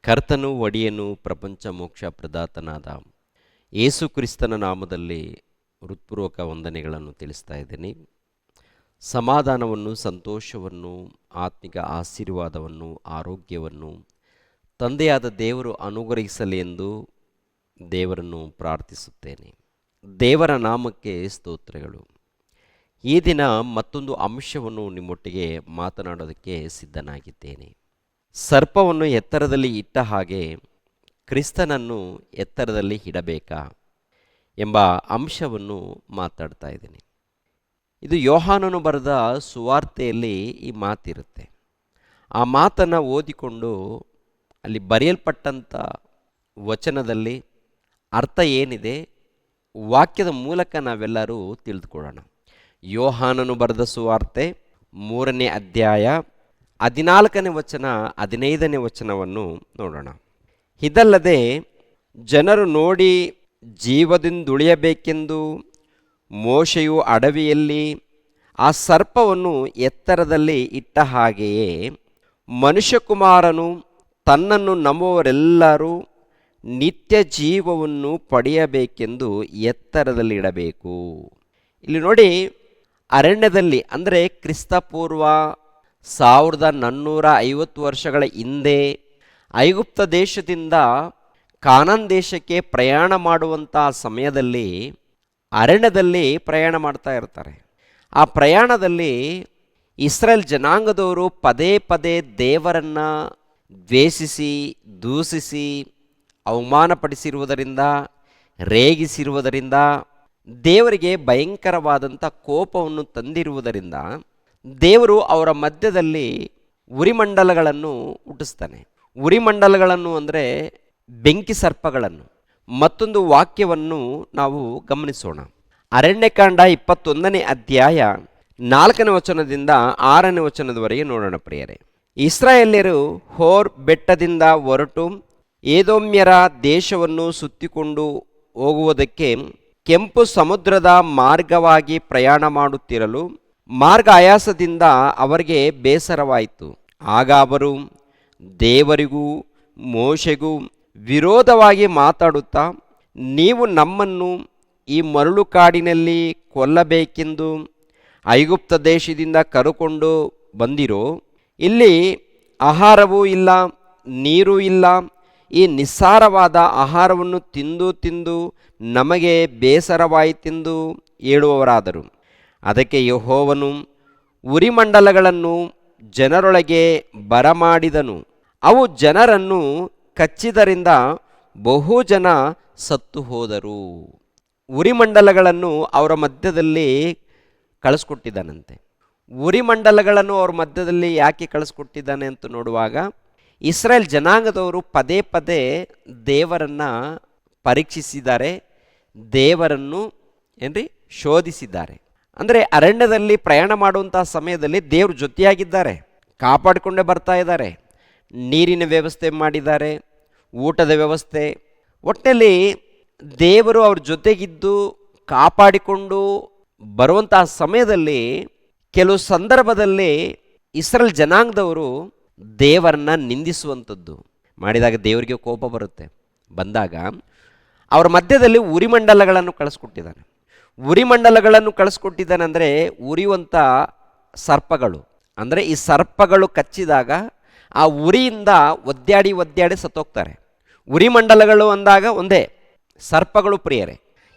ಕರ್ತನು ಒಡೆಯನು ಪ್ರಪಂಚ ಮೋಕ್ಷ ಪ್ರದಾತನಾದ ಯೇಸು ಕ್ರಿಸ್ತನ ನಾಮದಲ್ಲಿ ಹೃತ್ಪೂರ್ವಕ ವಂದನೆಗಳನ್ನು ತಿಳಿಸ್ತಾ ಇದ್ದೀನಿ. ಸಮಾಧಾನವನ್ನು, ಸಂತೋಷವನ್ನು, ಆತ್ಮಿಕ ಆಶೀರ್ವಾದವನ್ನು, ಆರೋಗ್ಯವನ್ನು ತಂದೆಯಾದ ದೇವರು ಅನುಗ್ರಹಿಸಲಿ ಎಂದು ದೇವರನ್ನು ಪ್ರಾರ್ಥಿಸುತ್ತೇನೆ. ದೇವರ ನಾಮಕ್ಕೆ ಸ್ತೋತ್ರಗಳು. ಈ ದಿನ ಮತ್ತೊಂದು ಅಂಶವನ್ನು ನಿಮ್ಮೊಟ್ಟಿಗೆ ಮಾತನಾಡೋದಕ್ಕೆ ಸಿದ್ಧನಾಗಿದ್ದೇನೆ. ಸರ್ಪವನ್ನು ಎತ್ತರದಲ್ಲಿ ಇಟ್ಟ ಹಾಗೆ ಕ್ರಿಸ್ತನನ್ನು ಎತ್ತರದಲ್ಲಿ ಇಡಬೇಕಾ ಎಂಬ ಅಂಶವನ್ನು ಮಾತಾಡ್ತಾ ಇದ್ದೀನಿ. ಇದು ಯೋಹಾನನು ಬರೆದ ಸುವಾರ್ತೆಯಲ್ಲಿ ಈ ಮಾತಿರುತ್ತೆ. ಆ ಮಾತನ್ನು ಓದಿಕೊಂಡು ಅಲ್ಲಿ ಬರೆಯಲ್ಪಟ್ಟಂಥ ವಚನದಲ್ಲಿ ಅರ್ಥ ಏನಿದೆ, ವಾಕ್ಯದ ಮೂಲಕ ನಾವೆಲ್ಲರೂ ತಿಳಿದುಕೊಳ್ಳೋಣ. ಯೋಹಾನನು ಬರೆದ ಸುವಾರ್ತೆ 3ನೇ ಅಧ್ಯಾಯ 14ನೇ ವಚನ 15ನೇ ವಚನವನ್ನು ನೋಡೋಣ. ಇದಲ್ಲದೆ ಜನರು ನೋಡಿ ಜೀವದಿಂದುಳಿಯಬೇಕೆಂದು ಮೋಶೆಯು ಅಡವಿಯಲ್ಲಿ ಆ ಸರ್ಪವನ್ನು ಎತ್ತರದಲ್ಲಿ ಇಟ್ಟ ಹಾಗೆಯೇ ಮನುಷ್ಯಕುಮಾರನು ತನ್ನನ್ನು ನಂಬುವವರೆಲ್ಲರೂ ನಿತ್ಯ ಜೀವವನ್ನು ಪಡೆಯಬೇಕೆಂದು ಎತ್ತರದಲ್ಲಿ ಇಡಬೇಕು. ಇಲ್ಲಿ ನೋಡಿ, ಅರಣ್ಯದಲ್ಲಿ ಅಂದರೆ ಕ್ರಿಸ್ತಪೂರ್ವ 1450 ವರ್ಷಗಳ ಹಿಂದೆ ಐಗುಪ್ತ ದೇಶದಿಂದ ಕಾನಾನ್ ದೇಶಕ್ಕೆ ಪ್ರಯಾಣ ಮಾಡುವಂಥ ಸಮಯದಲ್ಲಿ ಅರಣ್ಯದಲ್ಲಿ ಪ್ರಯಾಣ ಮಾಡ್ತಾ ಇರ್ತಾರೆ. ಆ ಪ್ರಯಾಣದಲ್ಲಿ ಇಸ್ರೇಲ್ ಜನಾಂಗದವರು ಪದೇ ಪದೇ ದೇವರನ್ನು ದ್ವೇಷಿಸಿ, ದೂಷಿಸಿ, ಅವಮಾನಪಡಿಸಿರುವುದರಿಂದ, ರೇಗಿಸಿರುವುದರಿಂದ, ದೇವರಿಗೆ ಭಯಂಕರವಾದಂಥ ಕೋಪವನ್ನು ತಂದಿರುವುದರಿಂದ ದೇವರು ಅವರ ಮಧ್ಯದಲ್ಲಿ ಉರಿಮಂಡಲಗಳನ್ನು ಹುಟ್ಟಿಸ್ತಾನೆ. ಉರಿಮಂಡಲಗಳನ್ನು ಅಂದರೆ ಬೆಂಕಿ ಸರ್ಪಗಳನ್ನು. ಮತ್ತೊಂದು ವಾಕ್ಯವನ್ನು ನಾವು ಗಮನಿಸೋಣ. ಅರಣ್ಯಕಾಂಡ 21ನೇ ಅಧ್ಯಾಯ 4ನೇ ವಚನದಿಂದ 6ನೇ ವಚನದವರೆಗೆ ನೋಡೋಣ ಪ್ರಿಯರೇ. ಇಸ್ರಾಯೇಲ್ಯರು ಹೋರ್ ಬೆಟ್ಟದಿಂದ ಹೊರಟು ಏದೋಮ್ಯರ ದೇಶವನ್ನು ಸುತ್ತಿಕೊಂಡು ಹೋಗುವುದಕ್ಕೆ ಕೆಂಪು ಸಮುದ್ರದ ಮಾರ್ಗವಾಗಿ ಪ್ರಯಾಣ ಮಾಡುತ್ತಿರಲು ಮಾರ್ಗ ಆಯಾಸದಿಂದ ಅವರಿಗೆ ಬೇಸರವಾಯಿತು. ಆಗ ಅವರು ದೇವರಿಗೂ ಮೋಶೆಗೂ ವಿರೋಧವಾಗಿ ಮಾತಾಡುತ್ತಾ, ನೀವು ನಮ್ಮನ್ನು ಈ ಮರಳು ಕಾಡಿನಲ್ಲಿ ಕೊಲ್ಲಬೇಕೆಂದು ಐಗುಪ್ತ ದೇಶದಿಂದ ಕರೆಕೊಂಡು ಬಂದಿರೋ, ಇಲ್ಲಿ ಆಹಾರವೂ ಇಲ್ಲ, ನೀರೂ ಇಲ್ಲ. ಈ ನಿಸ್ಸಾರವಾದ ಆಹಾರವನ್ನು ತಿಂದು ತಿಂದು ನಮಗೆ ಬೇಸರವಾಯಿತೆಂದು ಹೇಳುವವರಾದರು. ಅದಕ್ಕೆ ಯೆಹೋವನು ಉರಿಮಂಡಲಗಳನ್ನು ಜನರೊಳಗೆ ಬರಮಾಡಿದನು. ಅವು ಜನರನ್ನು ಕಚ್ಚಿದರಿಂದ ಬಹು ಜನ ಸತ್ತು ಹೋದರು. ಉರಿಮಂಡಲಗಳನ್ನು ಅವರ ಮಧ್ಯದಲ್ಲಿ ಕಳಿಸ್ಕೊಟ್ಟಿದ್ದಾನಂತೆ. ಉರಿಮಂಡಲಗಳನ್ನು ಅವ್ರ ಮಧ್ಯದಲ್ಲಿ ಯಾಕೆ ಕಳಿಸ್ಕೊಟ್ಟಿದ್ದಾನೆ ಅಂತ ನೋಡುವಾಗ, ಇಸ್ರೇಲ್ ಜನಾಂಗದವರು ಪದೇ ಪದೇ ದೇವರನ್ನು ಪರೀಕ್ಷಿಸಿದ್ದಾರೆ, ದೇವರನ್ನು ಶೋಧಿಸಿದ್ದಾರೆ. ಅಂದರೆ ಅರಣ್ಯದಲ್ಲಿ ಪ್ರಯಾಣ ಮಾಡುವಂಥ ಸಮಯದಲ್ಲಿ ದೇವರು ಜೊತೆಯಾಗಿದ್ದಾರೆ, ಕಾಪಾಡಿಕೊಂಡೇ ಬರ್ತಾ ಇದ್ದಾರೆ. ನೀರಿನ ವ್ಯವಸ್ಥೆ ಮಾಡಿದ್ದಾರೆ, ಊಟದ ವ್ಯವಸ್ಥೆ, ಒಟ್ಟಿನಲ್ಲಿ ದೇವರು ಅವ್ರ ಜೊತೆಗಿದ್ದು ಕಾಪಾಡಿಕೊಂಡು ಬರುವಂತಹ ಸಮಯದಲ್ಲಿ ಕೆಲವು ಸಂದರ್ಭದಲ್ಲಿ ಇಸ್ರೇಲ್ ಜನಾಂಗದವರು ದೇವರನ್ನ ನಿಂದಿಸುವಂಥದ್ದು ಮಾಡಿದಾಗ ದೇವರಿಗೆ ಕೋಪ ಬರುತ್ತೆ. ಬಂದಾಗ ಅವರ ಮಧ್ಯದಲ್ಲಿ ಉರಿಮಂಡಲಗಳನ್ನು ಕಳಿಸ್ಕೊಟ್ಟಿದ್ದಾನೆ. ಉರಿಮಂಡಲಗಳನ್ನು ಕಳಿಸ್ಕೊಟ್ಟಿದ್ದಾನೆ ಅಂದರೆ ಉರಿಯುವಂಥ ಸರ್ಪಗಳು. ಅಂದರೆ ಈ ಸರ್ಪಗಳು ಕಚ್ಚಿದಾಗ ಆ ಉರಿಯಿಂದ ಒದ್ದಾಡಿ ಒದ್ದಾಡಿ ಸತ್ತೋಗ್ತಾರೆ. ಉರಿಮಂಡಲಗಳು ಅಂದಾಗ ಒಂದೇ, ಸರ್ಪಗಳು ಪ್ರಿಯರೇ.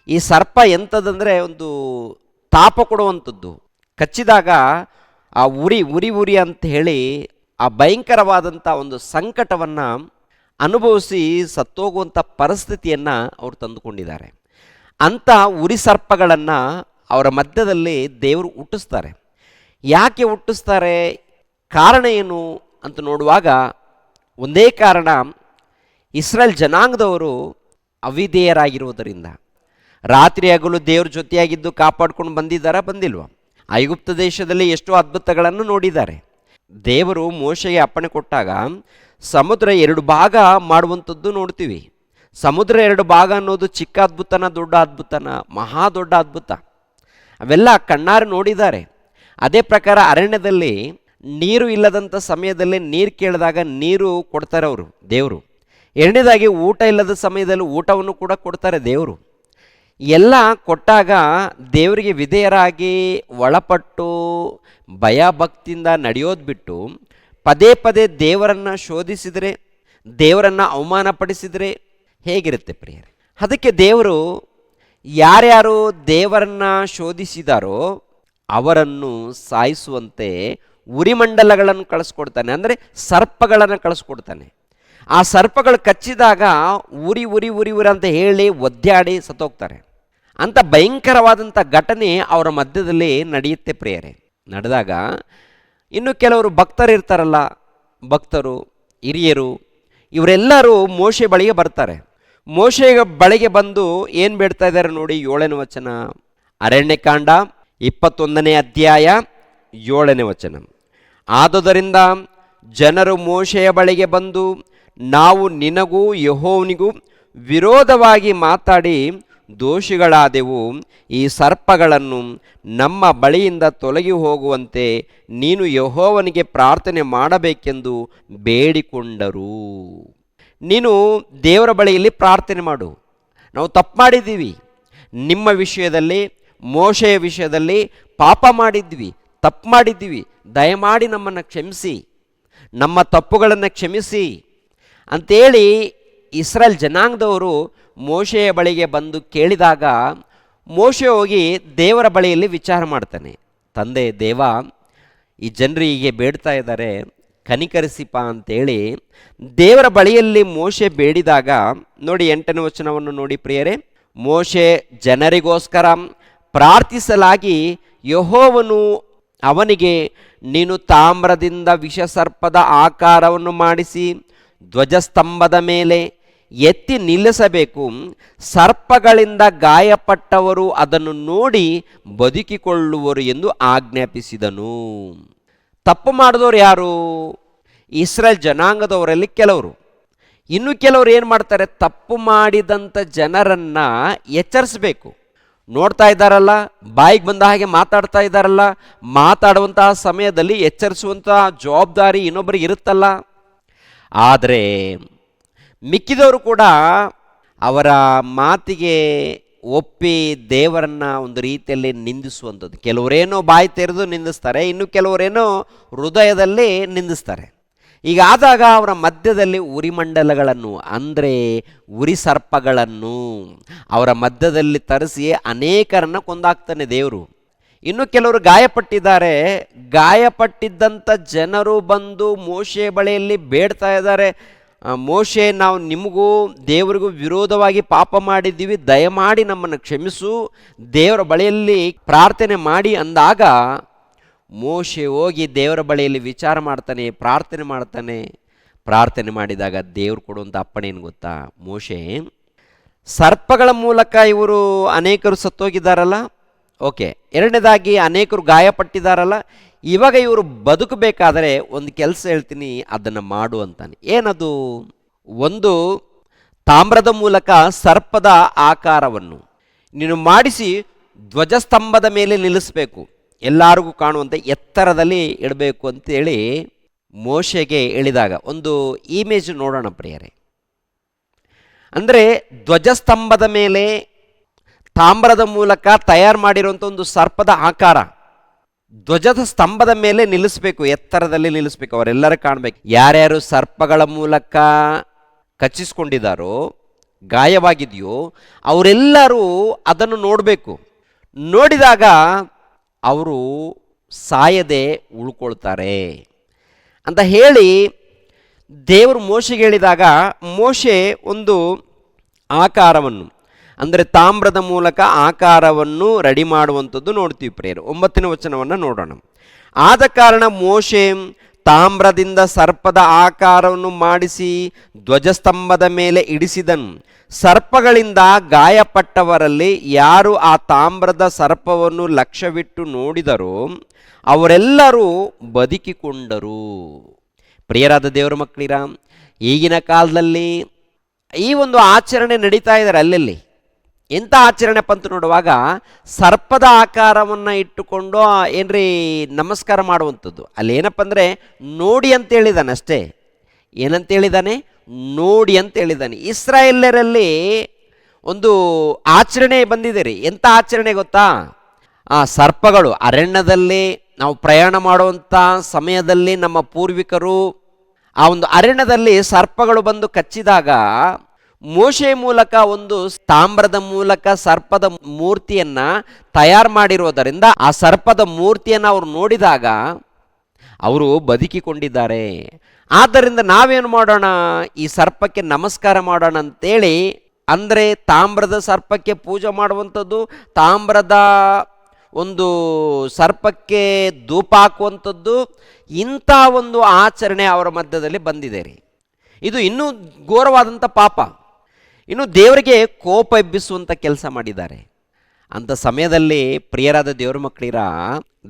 ಈ ಸರ್ಪ ಎಂಥದ್ದಂದರೆ ಒಂದು ತಾಪ ಕೊಡುವಂಥದ್ದು. ಕಚ್ಚಿದಾಗ ಆ ಉರಿ ಉರಿ ಉರಿ ಅಂತ ಹೇಳಿ ಆ ಭಯಂಕರವಾದಂಥ ಒಂದು ಸಂಕಟವನ್ನು ಅನುಭವಿಸಿ ಸತ್ತೋಗುವಂಥ ಪರಿಸ್ಥಿತಿಯನ್ನು ಅವರು ತಂದುಕೊಂಡಿದ್ದಾರೆ. ಅಂಥ ಉರಿ ಸರ್ಪಗಳನ್ನು ಅವರ ಮಧ್ಯದಲ್ಲಿ ದೇವರು ಹುಟ್ಟಿಸ್ತಾರೆ. ಯಾಕೆ ಹುಟ್ಟಿಸ್ತಾರೆ, ಕಾರಣ ಏನು ಅಂತ ನೋಡುವಾಗ ಒಂದೇ ಕಾರಣ, ಇಸ್ರೇಲ್ ಜನಾಂಗದವರು ಅವಿಧೇಯರಾಗಿರುವುದರಿಂದ. ರಾತ್ರಿ ಹಗಲು ದೇವ್ರ ಜೊತೆಯಾಗಿದ್ದು ಕಾಪಾಡ್ಕೊಂಡು ಬಂದಿಲ್ವ? ಐಗುಪ್ತ ದೇಶದಲ್ಲಿ ಎಷ್ಟೋ ಅದ್ಭುತಗಳನ್ನು ನೋಡಿದ್ದಾರೆ. ದೇವರು ಮೋಶೆಗೆ ಅಪ್ಪಣೆ ಕೊಟ್ಟಾಗ ಸಮುದ್ರ 2 ಭಾಗ ಮಾಡುವಂಥದ್ದು ನೋಡ್ತೀವಿ. ಸಮುದ್ರ 2 ಭಾಗ ಅನ್ನೋದು ಚಿಕ್ಕ ಅದ್ಭುತನ, ದೊಡ್ಡ ಅದ್ಭುತನ, ಮಹಾ ದೊಡ್ಡ ಅದ್ಭುತ, ಅವೆಲ್ಲ ಕಣ್ಣಾರೆ ನೋಡಿದ್ದಾರೆ. ಅದೇ ಪ್ರಕಾರ ಅರಣ್ಯದಲ್ಲಿ ನೀರು ಇಲ್ಲದಂಥ ಸಮಯದಲ್ಲಿ ನೀರು ಕೇಳಿದಾಗ ನೀರು ಕೊಡ್ತಾರೆ ಅವರು ದೇವರು. ಎರಡನೇದಾಗಿ ಊಟ ಇಲ್ಲದ ಸಮಯದಲ್ಲಿ ಊಟವನ್ನು ಕೂಡ ಕೊಡ್ತಾರೆ ದೇವರು. ಎಲ್ಲ ಕೊಟ್ಟಾಗ ದೇವರಿಗೆ ವಿಧೇಯರಾಗಿ ಒಳಪಟ್ಟು ಭಯಭಕ್ತಿಯಿಂದ ನಡೆಯೋದು ಬಿಟ್ಟು ಪದೇ ಪದೇ ದೇವರನ್ನು ಶೋಧಿಸಿದರೆ, ದೇವರನ್ನು ಅವಮಾನಪಡಿಸಿದರೆ ಹೇಗಿರುತ್ತೆ ಪ್ರಿಯರೇ? ಅದಕ್ಕೆ ದೇವರು ಯಾರ್ಯಾರು ದೇವರನ್ನು ಶೋಧಿಸಿದಾರೋ ಅವರನ್ನು ಸಾಯಿಸುವಂತೆ ಉರಿಮಂಡಲಗಳನ್ನು ಕಳಿಸ್ಕೊಡ್ತಾನೆ, ಅಂದರೆ ಸರ್ಪಗಳನ್ನು ಕಳಿಸ್ಕೊಡ್ತಾನೆ. ಆ ಸರ್ಪಗಳು ಕಚ್ಚಿದಾಗ ಉರಿ ಉರಿ ಉರಿ ಉರಿ ಅಂತ ಹೇಳಿ ಒದ್ದಾಡಿ ಸತ್ತೋಗ್ತಾರೆ. ಅಂಥ ಭಯಂಕರವಾದಂಥ ಘಟನೆ ಅವರ ಮಧ್ಯದಲ್ಲಿ ನಡೆಯುತ್ತೆ ಪ್ರಿಯರೇ. ನಡೆದಾಗ ಇನ್ನು ಕೆಲವರು ಭಕ್ತರು ಇರ್ತಾರಲ್ಲ, ಭಕ್ತರು, ಹಿರಿಯರು, ಇವರೆಲ್ಲರೂ ಮೋಶೆ ಬಳಿಗೆ ಬರ್ತಾರೆ. ಮೋಶೆ ಬಳಿಗೆ ಬಂದು ಏನು ಬೇಡ್ತಾ ಇದ್ದಾರೆ ನೋಡಿ, 7ನೇ ವಚನ, ಅರಣ್ಯಕಾಂಡ 21ನೇ ಅಧ್ಯಾಯ 7ನೇ ವಚನ. ಆದುದರಿಂದ ಜನರು ಮೋಶೆಯ ಬಳಿಗೆ ಬಂದು, ನಾವು ನಿನಗೂ ಯೆಹೋವನಿಗೂ ವಿರೋಧವಾಗಿ ಮಾತಾಡಿ ದೋಷಿಗಳಾದೆವು. ಈ ಸರ್ಪಗಳನ್ನು ನಮ್ಮ ಬಳಿಯಿಂದ ತೊಲಗಿ ಹೋಗುವಂತೆ ನೀನು ಯೆಹೋವನಿಗೆ ಪ್ರಾರ್ಥನೆ ಮಾಡಬೇಕೆಂದು ಬೇಡಿಕೊಂಡರು. ನೀನು ದೇವರ ಬಳಿಯಲ್ಲಿ ಪ್ರಾರ್ಥನೆ ಮಾಡು. ನಾವು ತಪ್ಪು ಮಾಡಿದ್ದೀವಿ, ನಿಮ್ಮ ವಿಷಯದಲ್ಲಿ, ಮೋಶೆಯ ವಿಷಯದಲ್ಲಿ ಪಾಪ ಮಾಡಿದ್ವಿ, ತಪ್ಪು ಮಾಡಿದ್ದೀವಿ, ದಯಮಾಡಿ ನಮ್ಮನ್ನು ಕ್ಷಮಿಸಿ, ನಮ್ಮ ತಪ್ಪುಗಳನ್ನು ಕ್ಷಮಿಸಿ ಅಂಥೇಳಿ ಇಸ್ರಾಯೇಲ್ ಜನಾಂಗದವರು ಮೋಶೆಯ ಬಳಿಗೆ ಬಂದು ಕೇಳಿದಾಗ ಮೋಶೆ ಹೋಗಿ ದೇವರ ಬಳಿಯಲ್ಲಿ ವಿಚಾರ ಮಾಡ್ತಾನೆ. ತಂದೆ ದೇವ, ಈ ಜನರು ಹೀಗೆ ಬೇಡ್ತಾ ಇದ್ದಾರೆ, ಕನಿಕರಿಸಿಪ ಅಂತೇಳಿ ದೇವರ ಬಳಿಯಲ್ಲಿ ಮೋಶೆ ಬೇಡಿದಾಗ ನೋಡಿ 8ನೇ ವಚನವನ್ನು ನೋಡಿ ಪ್ರಿಯರೇ. ಮೋಶೆ ಜನರಿಗೋಸ್ಕರ ಪ್ರಾರ್ಥಿಸಲಾಗಿ ಯೆಹೋವನು ಅವನಿಗೆ, ನೀನು ತಾಮ್ರದಿಂದ ವಿಷಸರ್ಪದ ಆಕಾರವನ್ನು ಮಾಡಿಸಿ ಧ್ವಜಸ್ತಂಭದ ಮೇಲೆ ಎತ್ತಿ ನಿಲ್ಲಿಸಬೇಕು. ಸರ್ಪಗಳಿಂದ ಗಾಯಪಟ್ಟವರು ಅದನ್ನು ನೋಡಿ ಬದುಕಿಕೊಳ್ಳುವರು ಎಂದು ಆಜ್ಞಾಪಿಸಿದನು. ತಪ್ಪು ಮಾಡಿದವರು ಯಾರು? ಇಸ್ರಾಯೇಲ್ ಜನಾಂಗದವರಲ್ಲಿ ಕೆಲವರು. ಇನ್ನು ಕೆಲವರು ಏನು ಮಾಡ್ತಾರೆ, ತಪ್ಪು ಮಾಡಿದಂಥ ಜನರನ್ನು ಎಚ್ಚರಿಸಬೇಕು. ನೋಡ್ತಾ ಇದ್ದಾರಲ್ಲ, ಬಾಯಿಗೆ ಬಂದ ಹಾಗೆ ಮಾತಾಡ್ತಾ ಇದ್ದಾರಲ್ಲ, ಮಾತಾಡುವಂತಹ ಸಮಯದಲ್ಲಿ ಎಚ್ಚರಿಸುವಂತಹ ಜವಾಬ್ದಾರಿ ಇನ್ನೊಬ್ಬರಿಗೆ ಇರುತ್ತಲ್ಲ. ಆದರೆ ಮಿಕ್ಕಿದವರು ಕೂಡ ಅವರ ಮಾತಿಗೆ ಒಪ್ಪಿ ದೇವರನ್ನು ಒಂದು ರೀತಿಯಲ್ಲಿ ನಿಂದಿಸುವಂಥದ್ದು. ಕೆಲವರೇನೋ ಬಾಯಿ ತೆರೆದು ನಿಂದಿಸ್ತಾರೆ, ಇನ್ನು ಕೆಲವರೇನೋ ಹೃದಯದಲ್ಲಿ ನಿಂದಿಸ್ತಾರೆ. ಹೀಗಾದಾಗ ಅವರ ಮಧ್ಯದಲ್ಲಿ ಉರಿಮಂಡಲಗಳನ್ನು, ಅಂದರೆ ಉರಿ ಸರ್ಪಗಳನ್ನು ಅವರ ಮಧ್ಯದಲ್ಲಿ ತರಿಸಿ ಅನೇಕರನ್ನು ಕೊಂದಾಕ್ತಾನೆ ದೇವರು. ಇನ್ನು ಕೆಲವರು ಗಾಯಪಟ್ಟಿದ್ದಾರೆ. ಗಾಯಪಟ್ಟಿದ್ದಂಥ ಜನರು ಬಂದು ಮೋಶೆ ಬಳಿಯಲ್ಲಿ ಬೇಡ್ತಾ ಇದ್ದಾರೆ, ಮೋಶೆ, ನಾವು ನಿಮಗೂ ದೇವರಿಗೂ ವಿರೋಧವಾಗಿ ಪಾಪ ಮಾಡಿದ್ದೀವಿ, ದಯಮಾಡಿ ನಮ್ಮನ್ನು ಕ್ಷಮಿಸು, ದೇವರ ಬಳಿಯಲ್ಲಿ ಪ್ರಾರ್ಥನೆ ಮಾಡಿ ಅಂದಾಗ ಮೋಶೆ ಹೋಗಿ ದೇವರ ಬಳಿಯಲ್ಲಿ ವಿಚಾರ ಮಾಡ್ತಾನೆ, ಪ್ರಾರ್ಥನೆ ಮಾಡ್ತಾನೆ. ಪ್ರಾರ್ಥನೆ ಮಾಡಿದಾಗ ದೇವರು ಕೊಡುವಂಥ ಅಪ್ಪಣೆ ಏನು ಗೊತ್ತಾ? ಮೋಶೆ, ಸರ್ಪಗಳ ಮೂಲಕ ಇವರು ಅನೇಕರು ಸತ್ತೋಗಿದ್ದಾರಲ್ಲ, ಓಕೆ. ಎರಡನೇದಾಗಿ ಅನೇಕರು ಗಾಯಪಟ್ಟಿದ್ದಾರಲ್ಲ, ಇವಾಗ ಇವರು ಬದುಕಬೇಕಾದರೆ ಒಂದು ಕೆಲಸ ಹೇಳ್ತೀನಿ, ಅದನ್ನು ಮಾಡು ಅಂತಾನೆ. ಏನದು? ಒಂದು, ತಾಮ್ರದ ಮೂಲಕ ಸರ್ಪದ ಆಕಾರವನ್ನು ನೀನು ಮಾಡಿಸಿ ಧ್ವಜಸ್ತಂಭದ ಮೇಲೆ ನಿಲ್ಲಿಸಬೇಕು, ಎಲ್ಲರಿಗೂ ಕಾಣುವಂತೆ ಎತ್ತರದಲ್ಲಿ ಇಡಬೇಕು ಅಂತೇಳಿ ಮೋಶೆಗೆ ಹೇಳಿದಾಗ ಒಂದು ಇಮೇಜ್ ನೋಡೋಣ ಪ್ರಿಯರೇ. ಅಂದರೆ ಧ್ವಜಸ್ತಂಭದ ಮೇಲೆ ತಾಮ್ರದ ಮೂಲಕ ತಯಾರು ಮಾಡಿರುವಂಥ ಒಂದು ಸರ್ಪದ ಆಕಾರ ಧ್ವಜದ ಸ್ತಂಭದ ಮೇಲೆ ನಿಲ್ಲಿಸಬೇಕು, ಎತ್ತರದಲ್ಲಿ ನಿಲ್ಲಿಸಬೇಕು, ಅವರೆಲ್ಲರೂ ಕಾಣಬೇಕು. ಯಾರ್ಯಾರು ಸರ್ಪಗಳ ಮೂಲಕ ಕಚ್ಚಿಸ್ಕೊಂಡಿದ್ದಾರೋ, ಗಾಯವಾಗಿದೆಯೋ, ಅವರೆಲ್ಲರೂ ಅದನ್ನು ನೋಡಬೇಕು. ನೋಡಿದಾಗ ಅವರು ಸಾಯದೆ ಉಳ್ಕೊಳ್ತಾರೆ ಅಂತ ಹೇಳಿ ದೇವರು ಮೋಶೆಗೆ ಹೇಳಿದಾಗ ಮೋಶೆ ಒಂದು ಆಕಾರವನ್ನು, ಅಂದರೆ ತಾಮ್ರದ ಮೂಲಕ ಆಕಾರವನ್ನು ರೆಡಿ ಮಾಡುವಂಥದ್ದು ನೋಡ್ತೀವಿ ಪ್ರೇಯರ್. 9ನೇ ವಚನವನ್ನು ನೋಡೋಣ. ಆದ ಕಾರಣ ಮೋಶೆ ತಾಮ್ರದಿಂದ ಸರ್ಪದ ಆಕಾರವನ್ನು ಮಾಡಿಸಿ ಧ್ವಜಸ್ತಂಭದ ಮೇಲೆ ಇಡಿಸಿದನು. ಸರ್ಪಗಳಿಂದ ಗಾಯಪಟ್ಟವರಲ್ಲಿ ಯಾರು ಆ ತಾಮ್ರದ ಸರ್ಪವನ್ನು ಲಕ್ಷ್ಯವಿಟ್ಟು ನೋಡಿದರೋ ಅವರೆಲ್ಲರೂ ಬದುಕಿಕೊಂಡರು. ಪ್ರಿಯರಾದ ದೇವರ ಮಕ್ಕಳಿರ, ಈಗಿನ ಕಾಲದಲ್ಲಿ ಈ ಒಂದು ಆಚರಣೆ ನಡೀತಾ ಇದ್ದಾರೆ ಅಲ್ಲಲ್ಲಿ. ಎಂಥ ಆಚರಣೆಪ್ಪ ಅಂತ ನೋಡುವಾಗ ಸರ್ಪದ ಆಕಾರವನ್ನು ಇಟ್ಟುಕೊಂಡು ಏನ್ರಿ ನಮಸ್ಕಾರ ಮಾಡುವಂಥದ್ದು. ಅಲ್ಲಿ ಏನಪ್ಪ ಅಂದರೆ ನೋಡಿ ಅಂತ ಹೇಳಿದಾನೆ ಅಷ್ಟೇ. ಏನಂತ ಹೇಳಿದಾನೆ? ನೋಡಿ ಅಂತ ಹೇಳಿದ್ದಾನೆ. ಇಸ್ರಾಯೇಲ್ಯರಲ್ಲಿ ಒಂದು ಆಚರಣೆ ಬಂದಿದೆ ರೀ. ಎಂಥ ಆಚರಣೆ ಗೊತ್ತಾ? ಆ ಸರ್ಪಗಳು ಅರಣ್ಯದಲ್ಲಿ ನಾವು ಪ್ರಯಾಣ ಮಾಡುವಂಥ ಸಮಯದಲ್ಲಿ ನಮ್ಮ ಪೂರ್ವಿಕರು ಆ ಒಂದು ಅರಣ್ಯದಲ್ಲಿ ಸರ್ಪಗಳು ಬಂದು ಕಚ್ಚಿದಾಗ ಮೋಶೆ ಮೂಲಕ ಒಂದು ತಾಮ್ರದ ಮೂಲಕ ಸರ್ಪದ ಮೂರ್ತಿಯನ್ನ ತಯಾರು ಮಾಡಿರೋದರಿಂದ ಆ ಸರ್ಪದ ಮೂರ್ತಿಯನ್ನು ಅವರು ನೋಡಿದಾಗ ಅವರು ಬದುಕಿಕೊಂಡಿದ್ದಾರೆ. ಆದ್ದರಿಂದ ನಾವೇನು ಮಾಡೋಣ, ಈ ಸರ್ಪಕ್ಕೆ ನಮಸ್ಕಾರ ಮಾಡೋಣ ಅಂತೇಳಿ, ಅಂದರೆ ತಾಮ್ರದ ಸರ್ಪಕ್ಕೆ ಪೂಜೆ ಮಾಡುವಂಥದ್ದು, ತಾಮ್ರದ ಒಂದು ಸರ್ಪಕ್ಕೆ ಧೂಪ ಹಾಕುವಂಥದ್ದು, ಇಂಥ ಒಂದು ಆಚರಣೆ ಅವರ ಮಧ್ಯದಲ್ಲಿ ಬಂದಿದೆ ರೀ. ಇದು ಇನ್ನೂ ಘೋರವಾದಂಥ ಪಾಪ, ಇನ್ನು ದೇವರಿಗೆ ಕೋಪ ಎಬ್ಬಿಸುವಂಥ ಕೆಲಸ ಮಾಡಿದ್ದಾರೆ. ಅಂಥ ಸಮಯದಲ್ಲಿ ಪ್ರಿಯರಾದ ದೇವರ ಮಕ್ಕಳಿರ,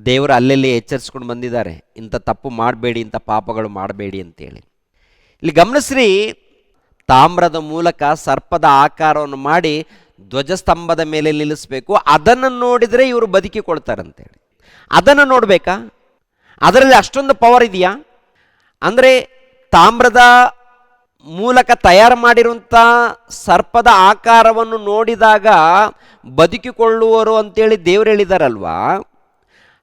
ದೇವರು ಅಲ್ಲೆಲ್ಲಿ ಎಚ್ಚರಿಸ್ಕೊಂಡು ಬಂದಿದ್ದಾರೆ, ಇಂಥ ತಪ್ಪು ಮಾಡಬೇಡಿ, ಇಂಥ ಪಾಪಗಳು ಮಾಡಬೇಡಿ ಅಂತೇಳಿ. ಇಲ್ಲಿ ಗಮನಿಸ್ರಿ, ತಾಮ್ರದ ಮೂಲಕ ಸರ್ಪದ ಆಕಾರವನ್ನು ಮಾಡಿ ಧ್ವಜಸ್ತಂಭದ ಮೇಲೆ ನಿಲ್ಲಿಸಬೇಕು. ಅದನ್ನು ನೋಡಿದರೆ ಇವರು ಬದುಕಿಕೊಳ್ತಾರಂತೇಳಿ. ಅದನ್ನು ನೋಡಬೇಕಾ? ಅದರಲ್ಲಿ ಅಷ್ಟೊಂದು ಪವರ್ ಇದೆಯಾ? ಅಂದರೆ ತಾಮ್ರದ ಮೂಲಕ ತಯಾರು ಮಾಡಿರುವಂಥ ಸರ್ಪದ ಆಕಾರವನ್ನು ನೋಡಿದಾಗ ಬದುಕಿಕೊಳ್ಳುವರು ಅಂತೇಳಿ ದೇವರು ಹೇಳಿದಾರಲ್ವಾ.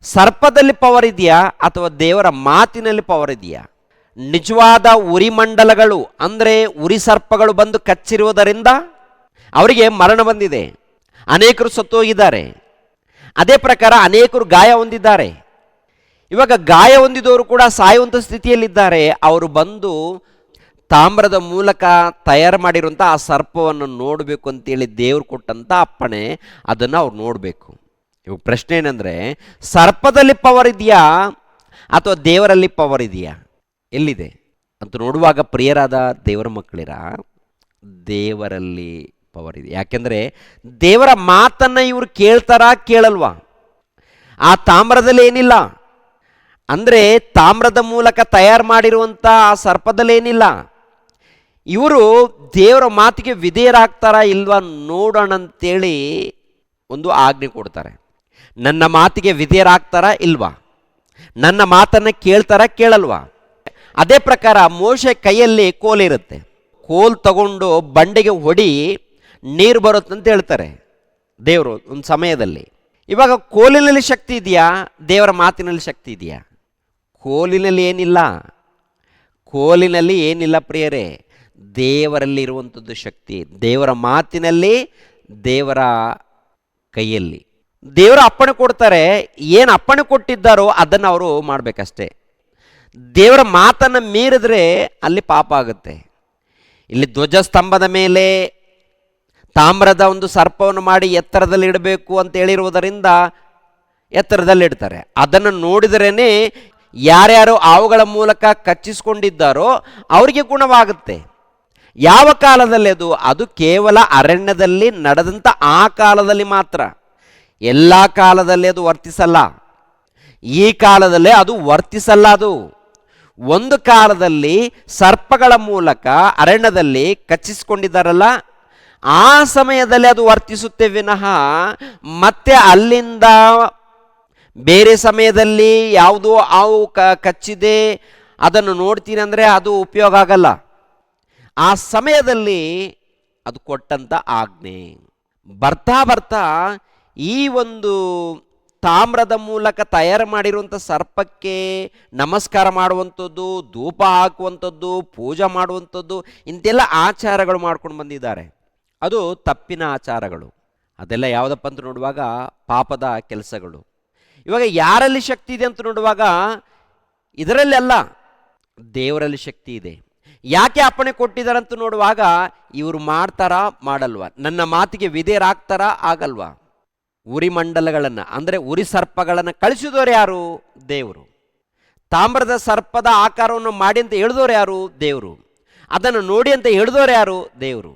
ಸರ್ಪದಲ್ಲಿ ಪವರ್ ಇದೆಯಾ ಅಥವಾ ದೇವರ ಮಾತಿನಲ್ಲಿ ಪವರ್ ಇದೆಯಾ? ನಿಜವಾದ ಉರಿ ಮಂಡಲಗಳು ಅಂದರೆ ಉರಿ ಸರ್ಪಗಳು ಬಂದು ಕಚ್ಚಿರುವುದರಿಂದ ಅವರಿಗೆ ಮರಣ ಬಂದಿದೆ, ಅನೇಕರು ಸತ್ತು ಹೋಗಿದ್ದಾರೆ. ಅದೇ ಪ್ರಕಾರ ಅನೇಕರು ಗಾಯ ಹೊಂದಿದ್ದಾರೆ. ಇವಾಗ ಗಾಯ ಹೊಂದಿದವರು ಕೂಡ ಸಾಯುವಂಥ ಸ್ಥಿತಿಯಲ್ಲಿದ್ದಾರೆ. ಅವರು ಬಂದು ತಾಮ್ರದ ಮೂಲಕ ತಯಾರು ಮಾಡಿರುವಂಥ ಆ ಸರ್ಪವನ್ನು ನೋಡಬೇಕು ಅಂತೇಳಿ ದೇವರು ಕೊಟ್ಟಂಥ ಅಪ್ಪಣೆ, ಅದನ್ನು ಅವ್ರು ನೋಡಬೇಕು. ಇವಾಗ ಪ್ರಶ್ನೆ ಏನಂದರೆ, ಸರ್ಪದಲ್ಲಿ ಪವರ್ ಇದೆಯಾ ಅಥವಾ ದೇವರಲ್ಲಿ ಪವರ್ ಇದೆಯಾ? ಎಲ್ಲಿದೆ ಅಂತ ನೋಡುವಾಗ ಪ್ರಿಯರಾದ ದೇವರ ಮಕ್ಕಳಿರ, ದೇವರಲ್ಲಿ ಪವರ್ ಇದೆ. ಯಾಕೆಂದರೆ ದೇವರ ಮಾತನ್ನು ಇವರು ಕೇಳ್ತಾರಾ ಕೇಳಲ್ವಾ? ಆ ತಾಮ್ರದಲ್ಲಿ ಏನಿಲ್ಲ, ಅಂದರೆ ತಾಮ್ರದ ಮೂಲಕ ತಯಾರು ಮಾಡಿರುವಂಥ ಆ ಸರ್ಪದಲ್ಲಿ ಏನಿಲ್ಲ. ಇವರು ದೇವರ ಮಾತಿಗೆ ವಿಧೇಯರಾಗ್ತಾರಾ ಇಲ್ವಾ ನೋಡೋಣ ಅಂತೇಳಿ ಒಂದು ಆಜ್ಞೆ ಕೊಡ್ತಾರೆ. ನನ್ನ ಮಾತಿಗೆ ವಿಧೇಯರಾಗ್ತಾರಾ ಇಲ್ವಾ, ನನ್ನ ಮಾತನ್ನು ಕೇಳ್ತಾರಾ ಕೇಳಲ್ವಾ? ಅದೇ ಪ್ರಕಾರ ಮೋಶೆ ಕೈಯಲ್ಲಿ ಕೋಲಿರುತ್ತೆ, ಕೋಲ್ ತಗೊಂಡು ಬಂಡೆಗೆ ಹೊಡಿ ನೀರು ಬರುತ್ತಂತ ಹೇಳ್ತಾರೆ ದೇವರು ಒಂದು ಸಮಯದಲ್ಲಿ. ಇವಾಗ ಕೋಲಿನಲ್ಲಿ ಶಕ್ತಿ ಇದೆಯಾ, ದೇವರ ಮಾತಿನಲ್ಲಿ ಶಕ್ತಿ ಇದೆಯಾ? ಕೋಲಿನಲ್ಲಿ ಏನಿಲ್ಲ, ಕೋಲಿನಲ್ಲಿ ಏನಿಲ್ಲ ಪ್ರಿಯರೇ, ದೇವರಲ್ಲಿ ಇರುವಂಥದ್ದು ಶಕ್ತಿ, ದೇವರ ಮಾತಿನಲ್ಲಿ, ದೇವರ ಕೈಯಲ್ಲಿ. ದೇವರ ಅಪ್ಪಣೆ ಕೊಡ್ತಾರೆ, ಏನು ಅಪ್ಪಣೆ ಕೊಟ್ಟಿದ್ದಾರೋ ಅದನ್ನು ಅವರು ಮಾಡಬೇಕಷ್ಟೇ. ದೇವರ ಮಾತನ್ನು ಮೀರಿದ್ರೆ ಅಲ್ಲಿ ಪಾಪ ಆಗುತ್ತೆ. ಇಲ್ಲಿ ಧ್ವಜಸ್ತಂಭದ ಮೇಲೆ ತಾಮ್ರದ ಒಂದು ಸರ್ಪವನ್ನು ಮಾಡಿ ಎತ್ತರದಲ್ಲಿ ಇಡಬೇಕು ಅಂತ ಹೇಳಿರುವುದರಿಂದ ಎತ್ತರದಲ್ಲಿ ಇಡ್ತಾರೆ. ಅದನ್ನು ನೋಡಿದ್ರೇ ಯಾರ್ಯಾರು ಅವುಗಳ ಮೂಲಕ ಕಚ್ಚಿಸ್ಕೊಂಡಿದ್ದಾರೋ ಅವರಿಗೆ ಗುಣವಾಗುತ್ತೆ. ಯಾವ ಕಾಲದಲ್ಲಿ ಅದು ಕೇವಲ ಅರಣ್ಯದಲ್ಲಿ ನಡೆದಂಥ ಆ ಕಾಲದಲ್ಲಿ ಮಾತ್ರ, ಎಲ್ಲ ಕಾಲದಲ್ಲಿ ಅದು ವರ್ತಿಸಲ್ಲ. ಈ ಕಾಲದಲ್ಲೇ ಅದು ವರ್ತಿಸಲ್ಲ. ಅದು ಒಂದು ಕಾಲದಲ್ಲಿ ಸರ್ಪಗಳ ಮೂಲಕ ಅರಣ್ಯದಲ್ಲಿ ಕಚ್ಚಿಸಿಕೊಂಡಿದ್ದಾರಲ್ಲ, ಆ ಸಮಯದಲ್ಲಿ ಅದು ವರ್ತಿಸುತ್ತೆ ವಿನಃ ಮತ್ತೆ ಅಲ್ಲಿಂದ ಬೇರೆ ಸಮಯದಲ್ಲಿ ಯಾವುದೋ ಹಾವು ಕಚ್ಚಿದೆ ಅದನ್ನು ನೋಡ್ತೀನಿ ಅಂದರೆ ಅದು ಉಪಯೋಗ ಆಗಲ್ಲ. ಆ ಸಮಯದಲ್ಲಿ ಅದು ಕೊಟ್ಟಂಥ ಆಜ್ಞೆ. ಬರ್ತಾ ಬರ್ತಾ ಈ ಒಂದು ತಾಮ್ರದ ಮೂಲಕ ತಯಾರು ಮಾಡಿರುವಂಥ ಸರ್ಪಕ್ಕೆ ನಮಸ್ಕಾರ ಮಾಡುವಂಥದ್ದು, ಧೂಪ ಹಾಕುವಂಥದ್ದು, ಪೂಜೆ ಮಾಡುವಂಥದ್ದು, ಇಂತೆಲ್ಲ ಆಚಾರಗಳು ಮಾಡ್ಕೊಂಡು ಬಂದಿದ್ದಾರೆ. ಅದು ತಪ್ಪಿನ ಆಚಾರಗಳು. ಅದೆಲ್ಲ ಯಾವುದಪ್ಪ ಅಂತ ನೋಡುವಾಗ ಪಾಪದ ಕೆಲಸಗಳು. ಇವಾಗ ಯಾರಲ್ಲಿ ಶಕ್ತಿ ಇದೆ ಅಂತ ನೋಡುವಾಗ ಇದರಲ್ಲೆಲ್ಲ ದೇವರಲ್ಲಿ ಶಕ್ತಿ ಇದೆ. ಯಾಕೆ ಅಪ್ಪಣೆ ಕೊಟ್ಟಿದ್ದಾರೆ ಅಂತ ನೋಡುವಾಗ ಇವರು ಮಾಡ್ತಾರಾ ಮಾಡಲ್ವಾ, ನನ್ನ ಮಾತಿಗೆ ವಿಧೇಯರಾಗ್ತಾರಾ ಆಗಲ್ವಾ? ಉರಿ ಮಂಡಲಗಳನ್ನು ಅಂದರೆ ಉರಿ ಸರ್ಪಗಳನ್ನು ಕಳಿಸಿದವರು ಯಾರು? ದೇವರು. ತಾಮ್ರದ ಸರ್ಪದ ಆಕಾರವನ್ನು ಮಾಡಿ ಅಂತ ಹೇಳಿದವರು ಯಾರು? ದೇವರು. ಅದನ್ನು ನೋಡಿ ಅಂತ ಹೇಳಿದವರು ಯಾರು? ದೇವರು.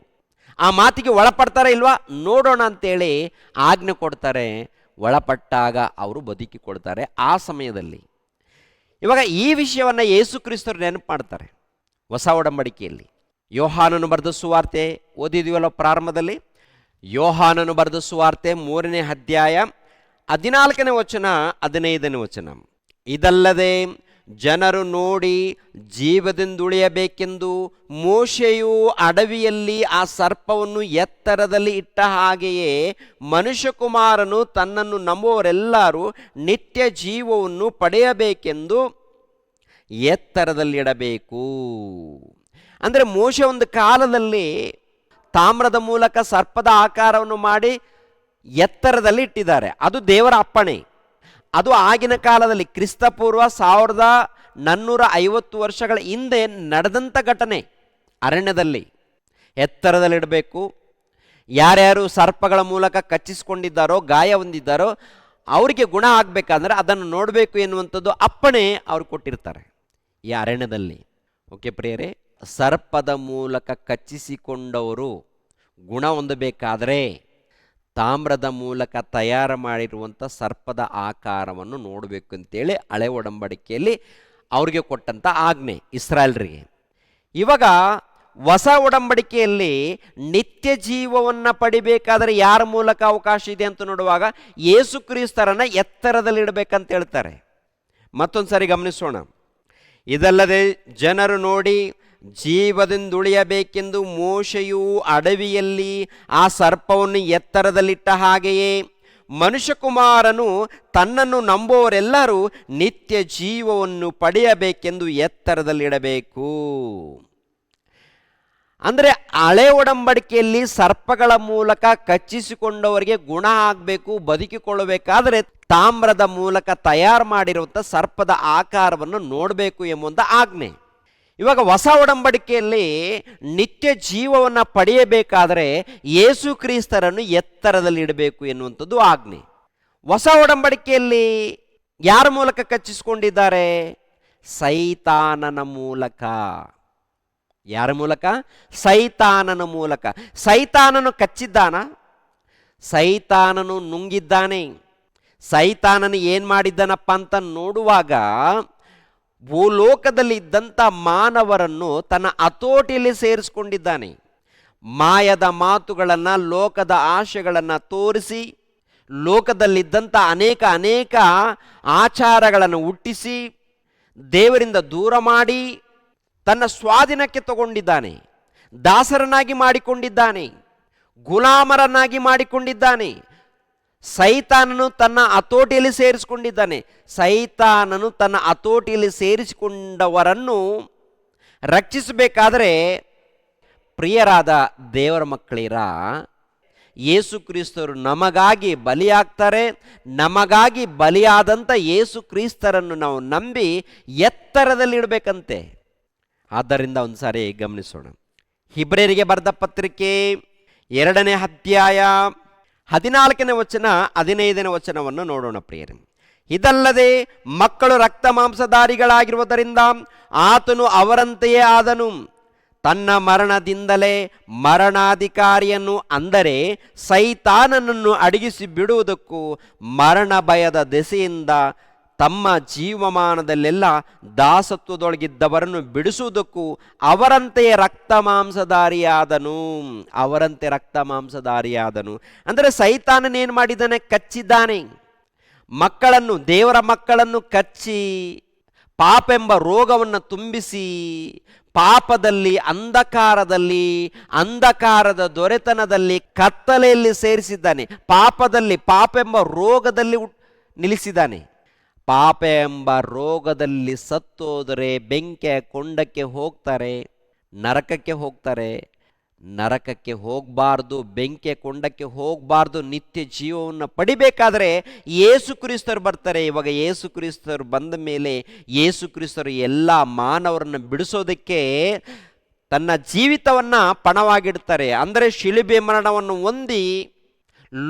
ಆ ಮಾತಿಗೆ ಒಳಪಡ್ತಾರಾ ಇಲ್ವಾ ನೋಡೋಣ ಅಂತೇಳಿ ಆಜ್ಞೆ ಕೊಡ್ತಾರೆ. ಒಳಪಟ್ಟಾಗ ಅವರು ಬದುಕಿಕೊಳ್ತಾರೆ ಆ ಸಮಯದಲ್ಲಿ. ಇವಾಗ ಈ ವಿಷಯವನ್ನು ಯೇಸು ಕ್ರಿಸ್ತರು ನೆನಪು ಮಾಡ್ತಾರೆ ಹೊಸ ಒಡಂಬಡಿಕೆಯಲ್ಲಿ. ಯೋಹಾನನು ಬರೆದ ಸುವಾರ್ತೆ ಓದಿದೀವಲ್ಲ ಪ್ರಾರಂಭದಲ್ಲಿ. ಯೋಹಾನನು ಬರೆದ ಸುವಾರ್ತೆ 3ನೇ ಅಧ್ಯಾಯ 14ನೇ ವಚನ 15ನೇ ವಚನ. ಇದಲ್ಲದೆ ಜನರು ನೋಡಿ ಜೀವದಿಂದುಳಿಯಬೇಕೆಂದು ಮೋಶೆಯು ಅಡವಿಯಲ್ಲಿ ಆ ಸರ್ಪವನ್ನು ಎತ್ತರದಲ್ಲಿ ಇಟ್ಟ ಹಾಗೆಯೇ ಮನುಷ್ಯಕುಮಾರನು ತನ್ನನ್ನು ನಂಬುವವರೆಲ್ಲರೂ ನಿತ್ಯ ಜೀವವನ್ನು ಪಡೆಯಬೇಕೆಂದು ಎತ್ತರದಲ್ಲಿಡಬೇಕು. ಅಂದರೆ ಮೋಶೆ ಒಂದು ಕಾಲದಲ್ಲಿ ತಾಮ್ರದ ಮೂಲಕ ಸರ್ಪದ ಆಕಾರವನ್ನು ಮಾಡಿ ಎತ್ತರದಲ್ಲಿ ಇಟ್ಟಿದ್ದಾರೆ. ಅದು ದೇವರ ಅಪ್ಪಣೆ. ಅದು ಆಗಿನ ಕಾಲದಲ್ಲಿ ಕ್ರಿಸ್ತಪೂರ್ವ 1450 ವರ್ಷಗಳ ಹಿಂದೆ ನಡೆದಂಥ ಘಟನೆ. ಅರಣ್ಯದಲ್ಲಿ ಎತ್ತರದಲ್ಲಿಡಬೇಕು. ಯಾರ್ಯಾರು ಸರ್ಪಗಳ ಮೂಲಕ ಕಚ್ಚಿಸಿಕೊಂಡಿದ್ದಾರೋ, ಗಾಯ ಹೊಂದಿದ್ದಾರೋ ಅವರಿಗೆ ಗುಣ ಆಗಬೇಕಂದ್ರೆ ಅದನ್ನು ನೋಡಬೇಕು ಎನ್ನುವಂಥದ್ದು ಅಪ್ಪಣೆ ಅವ್ರು ಕೊಟ್ಟಿರ್ತಾರೆ ಈ ಅರಣ್ಯದಲ್ಲಿ. ಓಕೆ ಪ್ರಿಯರೇ, ಸರ್ಪದ ಮೂಲಕ ಕಚ್ಚಿಸಿಕೊಂಡವರು ಗುಣ ಹೊಂದಬೇಕಾದರೆ ತಾಮ್ರದ ಮೂಲಕ ತಯಾರು ಮಾಡಿರುವಂಥ ಸರ್ಪದ ಆಕಾರವನ್ನು ನೋಡಬೇಕು ಅಂತೇಳಿ ಹಳೆ ಒಡಂಬಡಿಕೆಯಲ್ಲಿ ಅವ್ರಿಗೆ ಕೊಟ್ಟಂಥ ಆಜ್ಞೆ ಇಸ್ರಾಯೇಲ್ರಿಗೆ. ಇವಾಗ ಹೊಸ ಒಡಂಬಡಿಕೆಯಲ್ಲಿ ನಿತ್ಯ ಜೀವವನ್ನು ಪಡಿಬೇಕಾದರೆ ಯಾರ ಮೂಲಕ ಅವಕಾಶ ಇದೆ ಅಂತ ನೋಡುವಾಗ ಯೇಸು ಕ್ರಿಸ್ತರನ್ನು ಎತ್ತರದಲ್ಲಿಡಬೇಕಂತ ಹೇಳ್ತಾರೆ. ಮತ್ತೊಂದು ಸಾರಿ ಗಮನಿಸೋಣ. ಇದಲ್ಲದೆ ಜನರು ನೋಡಿ ಜೀವದಿಂದುಳಿಯಬೇಕೆಂದು ಮೋಶೆಯು ಅಡವಿಯಲ್ಲಿ ಆ ಸರ್ಪವನ್ನು ಎತ್ತರದಲ್ಲಿಟ್ಟ ಹಾಗೆಯೇ ಮನುಷ್ಯಕುಮಾರನು ತನ್ನನ್ನು ನಂಬುವವರೆಲ್ಲರೂ ನಿತ್ಯ ಜೀವವನ್ನು ಪಡೆಯಬೇಕೆಂದು ಎತ್ತರದಲ್ಲಿಡಬೇಕು. ಅಂದರೆ ಹಳೆ ಒಡಂಬಡಿಕೆಯಲ್ಲಿ ಸರ್ಪಗಳ ಮೂಲಕ ಕಚ್ಚಿಸಿಕೊಂಡವರಿಗೆ ಗುಣ ಆಗಬೇಕು, ಬದುಕಿಕೊಳ್ಳಬೇಕಾದರೆ ತಾಮ್ರದ ಮೂಲಕ ತಯಾರು ಮಾಡಿರುವಂಥ ಸರ್ಪದ ಆಕಾರವನ್ನು ನೋಡಬೇಕು ಎಂಬುವಂಥ ಆಜ್ಞೆ. ಇವಾಗ ಹೊಸ ಒಡಂಬಡಿಕೆಯಲ್ಲಿ ನಿತ್ಯ ಜೀವವನ್ನು ಪಡೆಯಬೇಕಾದರೆ ಯೇಸು ಕ್ರಿಸ್ತರನ್ನು ಎತ್ತರದಲ್ಲಿ ಇಡಬೇಕು ಎನ್ನುವಂಥದ್ದು ಆಜ್ಞೆ. ಹೊಸ ಒಡಂಬಡಿಕೆಯಲ್ಲಿ ಯಾರ ಮೂಲಕ ಕಚ್ಚಿಸಿಕೊಂಡಿದ್ದಾರೆ? ಸೈತಾನನ ಮೂಲಕ. ಯಾರ ಮೂಲಕ? ಸೈತಾನನ ಮೂಲಕ. ಸೈತಾನನು ಕಚ್ಚಿದ್ದಾನ? ಸೈತಾನನು ನುಂಗಿದ್ದಾನೆ. ಸೈತಾನನು ಏನು ಮಾಡಿದ್ದಾನಪ್ಪ ಅಂತ ನೋಡುವಾಗ ಭೂಲೋಕದಲ್ಲಿ ಇದ್ದಂಥ ಮಾನವರನ್ನು ತನ್ನ ಹತೋಟಿಯಲ್ಲಿ ಸೇರಿಸ್ಕೊಂಡಿದ್ದಾನೆ. ಮಾಯದ ಮಾತುಗಳನ್ನು, ಲೋಕದ ಆಶೆಗಳನ್ನು ತೋರಿಸಿ ಲೋಕದಲ್ಲಿದ್ದಂಥ ಅನೇಕ ಆಚಾರಗಳನ್ನು ಹುಟ್ಟಿಸಿ ದೇವರಿಂದ ದೂರ ಮಾಡಿ ತನ್ನ ಸ್ವಾಧೀನಕ್ಕೆ ತಗೊಂಡಿದ್ದಾನೆ. ದಾಸರನ್ನಾಗಿ ಮಾಡಿಕೊಂಡಿದ್ದಾನೆ, ಗುಲಾಮರನ್ನಾಗಿ ಮಾಡಿಕೊಂಡಿದ್ದಾನೆ. ಸೈತಾನನು ತನ್ನ ಹತೋಟಿಯಲ್ಲಿ ಸೇರಿಸಿಕೊಂಡಿದ್ದಾನೆ. ಸೈತಾನನು ತನ್ನ ಹತೋಟಿಯಲ್ಲಿ ಸೇರಿಸಿಕೊಂಡವರನ್ನು ರಕ್ಷಿಸಬೇಕಾದರೆ ಪ್ರಿಯರಾದ ದೇವರ ಮಕ್ಕಳಿರ ಯೇಸು ಕ್ರಿಸ್ತರು ನಮಗಾಗಿ ಬಲಿಯಾಗ್ತಾರೆ. ನಮಗಾಗಿ ಬಲಿಯಾದಂಥ ಯೇಸು ಕ್ರಿಸ್ತರನ್ನು ನಾವು ನಂಬಿ ಎತ್ತರದಲ್ಲಿಡಬೇಕಂತೆ. ಆದ್ದರಿಂದ ಒಂದು ಸಾರಿ ಗಮನಿಸೋಣ. ಹಿಬ್ರಿಯರಿಗೆ ಬರೆದ ಪತ್ರಿಕೆ 2ನೇ ಅಧ್ಯಾಯ 14ನೇ ವಚನ 15ನೇ ವಚನವನ್ನು ನೋಡೋಣ ಪ್ರಿಯರೇ. ಇದಲ್ಲದೆ ಮಕ್ಕಳು ರಕ್ತ ಮಾಂಸಧಾರಿಗಳಾಗಿರುವುದರಿಂದ ಆತನು ಅವರಂತೆಯೇ ಆದನು. ತನ್ನ ಮರಣದಿಂದಲೇ ಮರಣಾಧಿಕಾರಿಯನ್ನು, ಅಂದರೆ ಸೈತಾನನನ್ನು ಅಡಗಿಸಿ ಬಿಡುವುದಕ್ಕೂ ಮರಣ ಭಯದ ದೆಸೆಯಿಂದ ತಮ್ಮ ಜೀವಮಾನದಲ್ಲೆಲ್ಲ ದಾಸತ್ವದೊಳಗಿದ್ದವರನ್ನು ಬಿಡಿಸುವುದಕ್ಕೂ ಅವರಂತೆಯೇ ರಕ್ತ ಮಾಂಸಧಾರಿಯಾದನು. ಅವರಂತೆ ರಕ್ತ ಮಾಂಸಧಾರಿಯಾದನು ಅಂದರೆ ಸೈತಾನನೇನು ಮಾಡಿದ್ದಾನೆ? ಕಚ್ಚಿದ್ದಾನೆ. ಮಕ್ಕಳನ್ನು, ದೇವರ ಮಕ್ಕಳನ್ನು ಕಚ್ಚಿ ಪಾಪೆಂಬ ರೋಗವನ್ನು ತುಂಬಿಸಿ ಪಾಪದಲ್ಲಿ, ಅಂಧಕಾರದ ದೊರೆತನದಲ್ಲಿ, ಕತ್ತಲೆಯಲ್ಲಿ ಸೇರಿಸಿದ್ದಾನೆ. ಪಾಪದಲ್ಲಿ, ಪಾಪೆಂಬ ರೋಗದಲ್ಲಿ ನಿಲ್ಲಿಸಿದ್ದಾನೆ. ಪಾಪ ಎಂಬ ರೋಗದಲ್ಲಿ ಸತ್ತೋದರೆ ಬೆಂಕಿಯ ಕೊಂಡಕ್ಕೆ ಹೋಗ್ತಾರೆ, ನರಕಕ್ಕೆ ಹೋಗ್ತಾರೆ. ನರಕಕ್ಕೆ ಹೋಗಬಾರ್ದು, ಬೆಂಕಿಯ ಕೊಂಡಕ್ಕೆ ಹೋಗಬಾರ್ದು, ನಿತ್ಯ ಜೀವವನ್ನು ಪಡಿಬೇಕಾದರೆ ಯೇಸು ಕ್ರಿಸ್ತರು ಬರ್ತಾರೆ. ಇವಾಗ ಯೇಸು ಕ್ರಿಸ್ತರು ಬಂದ ಮೇಲೆ ಯೇಸು ಕ್ರಿಸ್ತರು ಎಲ್ಲ ಮಾನವರನ್ನು ಬಿಡಿಸೋದಕ್ಕೆ ತನ್ನ ಜೀವಿತವನ್ನು ಪಣವಾಗಿಡ್ತಾರೆ. ಅಂದರೆ ಶಿಲುಬೆ ಮರಣವನ್ನು ಹೊಂದಿ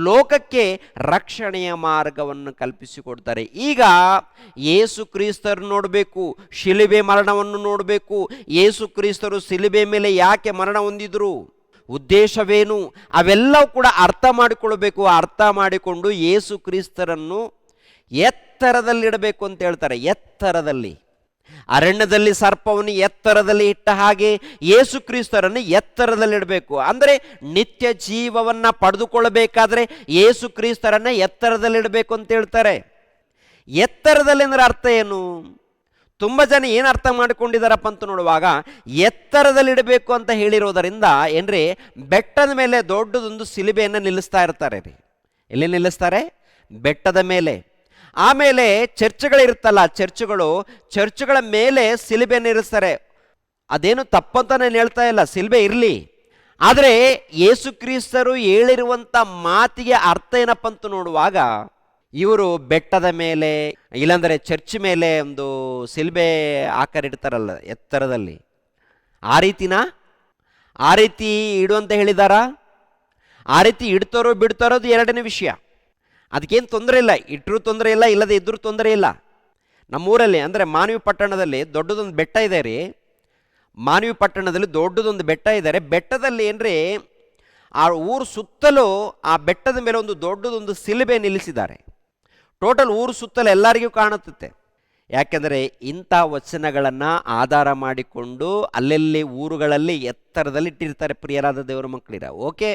ಲೋಕಕ್ಕೆ ರಕ್ಷಣೆಯ ಮಾರ್ಗವನ್ನು ಕಲ್ಪಿಸಿಕೊಡ್ತಾರೆ. ಈಗ ಯೇಸು ಕ್ರಿಸ್ತರು ನೋಡಬೇಕು, ಶಿಲುಬೆ ಮರಣವನ್ನು ನೋಡಬೇಕು. ಯೇಸು ಕ್ರಿಸ್ತರು ಶಿಲುಬೆ ಮೇಲೆ ಯಾಕೆ ಮರಣ ಹೊಂದಿದ್ರು, ಉದ್ದೇಶವೇನು, ಅವೆಲ್ಲವೂ ಕೂಡ ಅರ್ಥ ಮಾಡಿಕೊಳ್ಬೇಕು. ಅರ್ಥ ಮಾಡಿಕೊಂಡು ಯೇಸು ಕ್ರಿಸ್ತರನ್ನು ಎತ್ತರದಲ್ಲಿಡಬೇಕು ಅಂತ ಹೇಳ್ತಾರೆ. ಎತ್ತರದಲ್ಲಿ, ಅರಣ್ಯದಲ್ಲಿ ಸರ್ಪವನ್ನು ಎತ್ತರದಲ್ಲಿ ಇಟ್ಟ ಹಾಗೆ ಯೇಸು ಕ್ರಿಸ್ತರನ್ನು ಎತ್ತರದಲ್ಲಿಡಬೇಕು. ಅಂದರೆ ನಿತ್ಯ ಜೀವವನ್ನು ಪಡೆದುಕೊಳ್ಳಬೇಕಾದ್ರೆ ಯೇಸು ಕ್ರಿಸ್ತರನ್ನು ಎತ್ತರದಲ್ಲಿಡಬೇಕು ಅಂತ ಹೇಳ್ತಾರೆ. ಎತ್ತರದಲ್ಲಿ ಅಂದರೆ ಅರ್ಥ ಏನು? ತುಂಬ ಜನ ಏನು ಅರ್ಥ ಮಾಡಿಕೊಂಡಿದ್ದಾರಪ್ಪ ಅಂತ ನೋಡುವಾಗ, ಎತ್ತರದಲ್ಲಿಡಬೇಕು ಅಂತ ಹೇಳಿರೋದರಿಂದ ಏನ್ರಿ, ಬೆಟ್ಟದ ಮೇಲೆ ದೊಡ್ಡದೊಂದು ಶಿಲುಬೆಯನ್ನು ನಿಲ್ಲಿಸ್ತಾ ಇರ್ತಾರೆ ರೀ. ಎಲ್ಲಿ ನಿಲ್ಲಿಸ್ತಾರೆ? ಬೆಟ್ಟದ ಮೇಲೆ. ಆಮೇಲೆ ಚರ್ಚ್ಗಳಿರುತ್ತಲ್ಲ, ಚರ್ಚ್ಗಳ ಮೇಲೆ ಶಿಲುಬೆಯನ್ನು ಇರಿಸ್ತಾರೆ. ಅದೇನು ತಪ್ಪಂತ ನಾನು ಹೇಳ್ತಾ ಇಲ್ಲ, ಶಿಲುಬೆ ಇರಲಿ. ಆದರೆ ಯೇಸು ಕ್ರಿಸ್ತರು ಹೇಳಿರುವಂಥ ಮಾತಿಗೆ ಅರ್ಥ ಏನಪ್ಪ ಅಂತ ನೋಡುವಾಗ, ಇವರು ಬೆಟ್ಟದ ಮೇಲೆ ಇಲ್ಲಾಂದರೆ ಚರ್ಚ್ ಮೇಲೆ ಒಂದು ಶಿಲುಬೆ ಆಕಾರ ಇಡ್ತಾರಲ್ಲ ಎತ್ತರದಲ್ಲಿ, ಆ ರೀತಿ ಇಡುವಂತ ಹೇಳಿದಾರಾ? ಆ ರೀತಿ ಇಡ್ತಾರೋ ಬಿಡ್ತಾರೋದು ಎರಡನೇ ವಿಷಯ. ಅದಕ್ಕೇನು ತೊಂದರೆ ಇಲ್ಲ, ಇಟ್ಟರೂ ತೊಂದರೆ ಇಲ್ಲ, ಇಲ್ಲದೆ ಇದ್ರೂ ತೊಂದರೆ ಇಲ್ಲ. ನಮ್ಮೂರಲ್ಲಿ ಅಂದರೆ ಮಾನವಿ ಪಟ್ಟಣದಲ್ಲಿ ದೊಡ್ಡದೊಂದು ಬೆಟ್ಟ ಇದೆ ರೀ. ಮಾನವಿ ಪಟ್ಟಣದಲ್ಲಿ ದೊಡ್ಡದೊಂದು ಬೆಟ್ಟ ಇದ್ದಾರೆ. ಬೆಟ್ಟದಲ್ಲಿ ಏನ್ರಿ, ಆ ಊರು ಸುತ್ತಲೂ ಆ ಬೆಟ್ಟದ ಮೇಲೆ ಒಂದು ದೊಡ್ಡದೊಂದು ಶಿಲುಬೆ ನಿಲ್ಲಿಸಿದ್ದಾರೆ. ಟೋಟಲ್ ಊರು ಸುತ್ತಲೂ ಎಲ್ಲರಿಗೂ ಕಾಣುತ್ತೆ. ಯಾಕೆಂದರೆ ಇಂಥ ವಚನಗಳನ್ನು ಆಧಾರ ಮಾಡಿಕೊಂಡು ಅಲ್ಲೆಲ್ಲಿ ಊರುಗಳಲ್ಲಿ ಎತ್ತರದಲ್ಲಿ ಇಟ್ಟಿರ್ತಾರೆ. ಪ್ರಿಯರಾದ ದೇವರ ಮಕ್ಕಳಿರ, ಓಕೆ,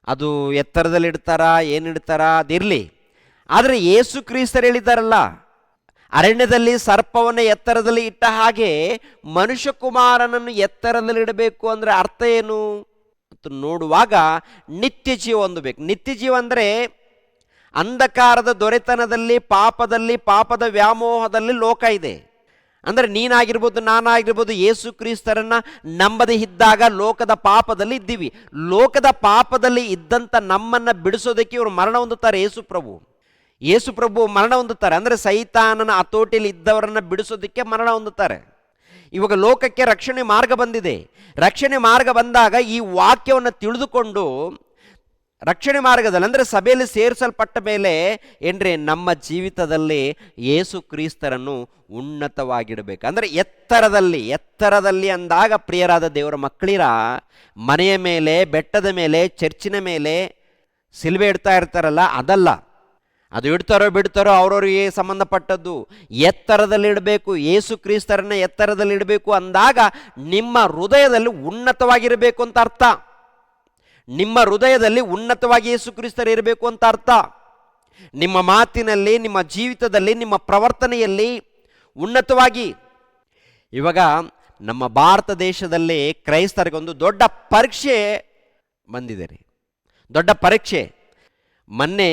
ಅದು ಎತ್ತರದಲ್ಲಿ ಇಡ್ತಾರಾ ಏನಿಡ್ತಾರಾ ಅದಿರಲಿ. ಆದರೆ ಯೇಸು ಕ್ರಿಸ್ತರು ಹೇಳಿದ್ದಾರಲ್ಲ, ಅರಣ್ಯದಲ್ಲಿ ಸರ್ಪವನ್ನು ಎತ್ತರದಲ್ಲಿ ಇಟ್ಟ ಹಾಗೆ ಮನುಷ್ಯಕುಮಾರನನ್ನು ಎತ್ತರದಲ್ಲಿ ಇಡಬೇಕು ಅಂದರೆ ಅರ್ಥ ಏನು ಅಂತ ನೋಡುವಾಗ, ನಿತ್ಯ ಜೀವ ಹೊಂದಬೇಕು. ನಿತ್ಯ ಜೀವ ಅಂದರೆ ಅಂಧಕಾರದ ದೊರೆತನದಲ್ಲಿ, ಪಾಪದ ವ್ಯಾಮೋಹದಲ್ಲಿ ಲೋಕ ಇದೆ. ಅಂದರೆ ನೀನಾಗಿರ್ಬೋದು, ನಾನಾಗಿರ್ಬೋದು, ಯೇಸು ಕ್ರಿಸ್ತರನ್ನು ನಂಬದೇ ಇದ್ದಾಗ ಲೋಕದ ಪಾಪದಲ್ಲಿ ಇದ್ದೀವಿ. ಲೋಕದ ಪಾಪದಲ್ಲಿ ಇದ್ದಂಥ ನಮ್ಮನ್ನು ಬಿಡಿಸೋದಕ್ಕೆ ಇವರು ಮರಣ ಹೊಂದುತ್ತಾರೆ. ಯೇಸು ಪ್ರಭು ಮರಣ ಹೊಂದುತ್ತಾರೆ. ಅಂದರೆ ಸೈತಾನನ ಹತೋಟಿಯಲ್ಲಿ ಇದ್ದವರನ್ನು ಬಿಡಿಸೋದಕ್ಕೆ ಮರಣ ಹೊಂದುತ್ತಾರೆ. ಇವಾಗ ಲೋಕಕ್ಕೆ ರಕ್ಷಣೆ ಮಾರ್ಗ ಬಂದಿದೆ. ರಕ್ಷಣೆ ಮಾರ್ಗ ಬಂದಾಗ ಈ ವಾಕ್ಯವನ್ನು ತಿಳಿದುಕೊಂಡು ರಕ್ಷಣೆ ಮಾರ್ಗದಲ್ಲಿ ಅಂದರೆ ಸಭೆಯಲ್ಲಿ ಸೇರಿಸಲ್ಪಟ್ಟ ಮೇಲೆ ಏನ್ರಿ, ನಮ್ಮ ಜೀವಿತದಲ್ಲಿ ಯೇಸು ಕ್ರಿಸ್ತರನ್ನು ಉನ್ನತವಾಗಿಡಬೇಕು. ಅಂದರೆ ಎತ್ತರದಲ್ಲಿ ಅಂದಾಗ ಪ್ರಿಯರಾದ ದೇವರ ಮಕ್ಕಳಿರ, ಮನೆಯ ಮೇಲೆ, ಬೆಟ್ಟದ ಮೇಲೆ, ಚರ್ಚಿನ ಮೇಲೆ ಶಿಲುಬೆ ಇಡ್ತಾ ಇರ್ತಾರಲ್ಲ, ಅದಲ್ಲ. ಅದು ಇಡ್ತಾರೋ ಬಿಡ್ತಾರೋ ಅವ್ರವ್ರಿಗೆ ಸಂಬಂಧಪಟ್ಟದ್ದು. ಎತ್ತರದಲ್ಲಿ ಇಡಬೇಕು, ಯೇಸು ಕ್ರಿಸ್ತರನ್ನ ಎತ್ತರದಲ್ಲಿ ಇಡಬೇಕು ಅಂದಾಗ ನಿಮ್ಮ ಹೃದಯದಲ್ಲಿ ಉನ್ನತವಾಗಿರಬೇಕು ಅಂತ ಅರ್ಥ. ನಿಮ್ಮ ಹೃದಯದಲ್ಲಿ ಉನ್ನತವಾಗಿ ಯೇಸು ಕ್ರಿಸ್ತರು ಇರಬೇಕು ಅಂತ ಅರ್ಥ. ನಿಮ್ಮ ಮಾತಿನಲ್ಲಿ, ನಿಮ್ಮ ಜೀವಿತದಲ್ಲಿ, ನಿಮ್ಮ ಪ್ರವರ್ತನೆಯಲ್ಲಿ ಉನ್ನತವಾಗಿ. ಇವಾಗ ನಮ್ಮ ಭಾರತ ದೇಶದಲ್ಲಿ ಕ್ರೈಸ್ತರಿಗೆ ಒಂದು ದೊಡ್ಡ ಪರೀಕ್ಷೆ ಬಂದಿದೆ ರೀ. ದೊಡ್ಡ ಪರೀಕ್ಷೆ. ಮೊನ್ನೆ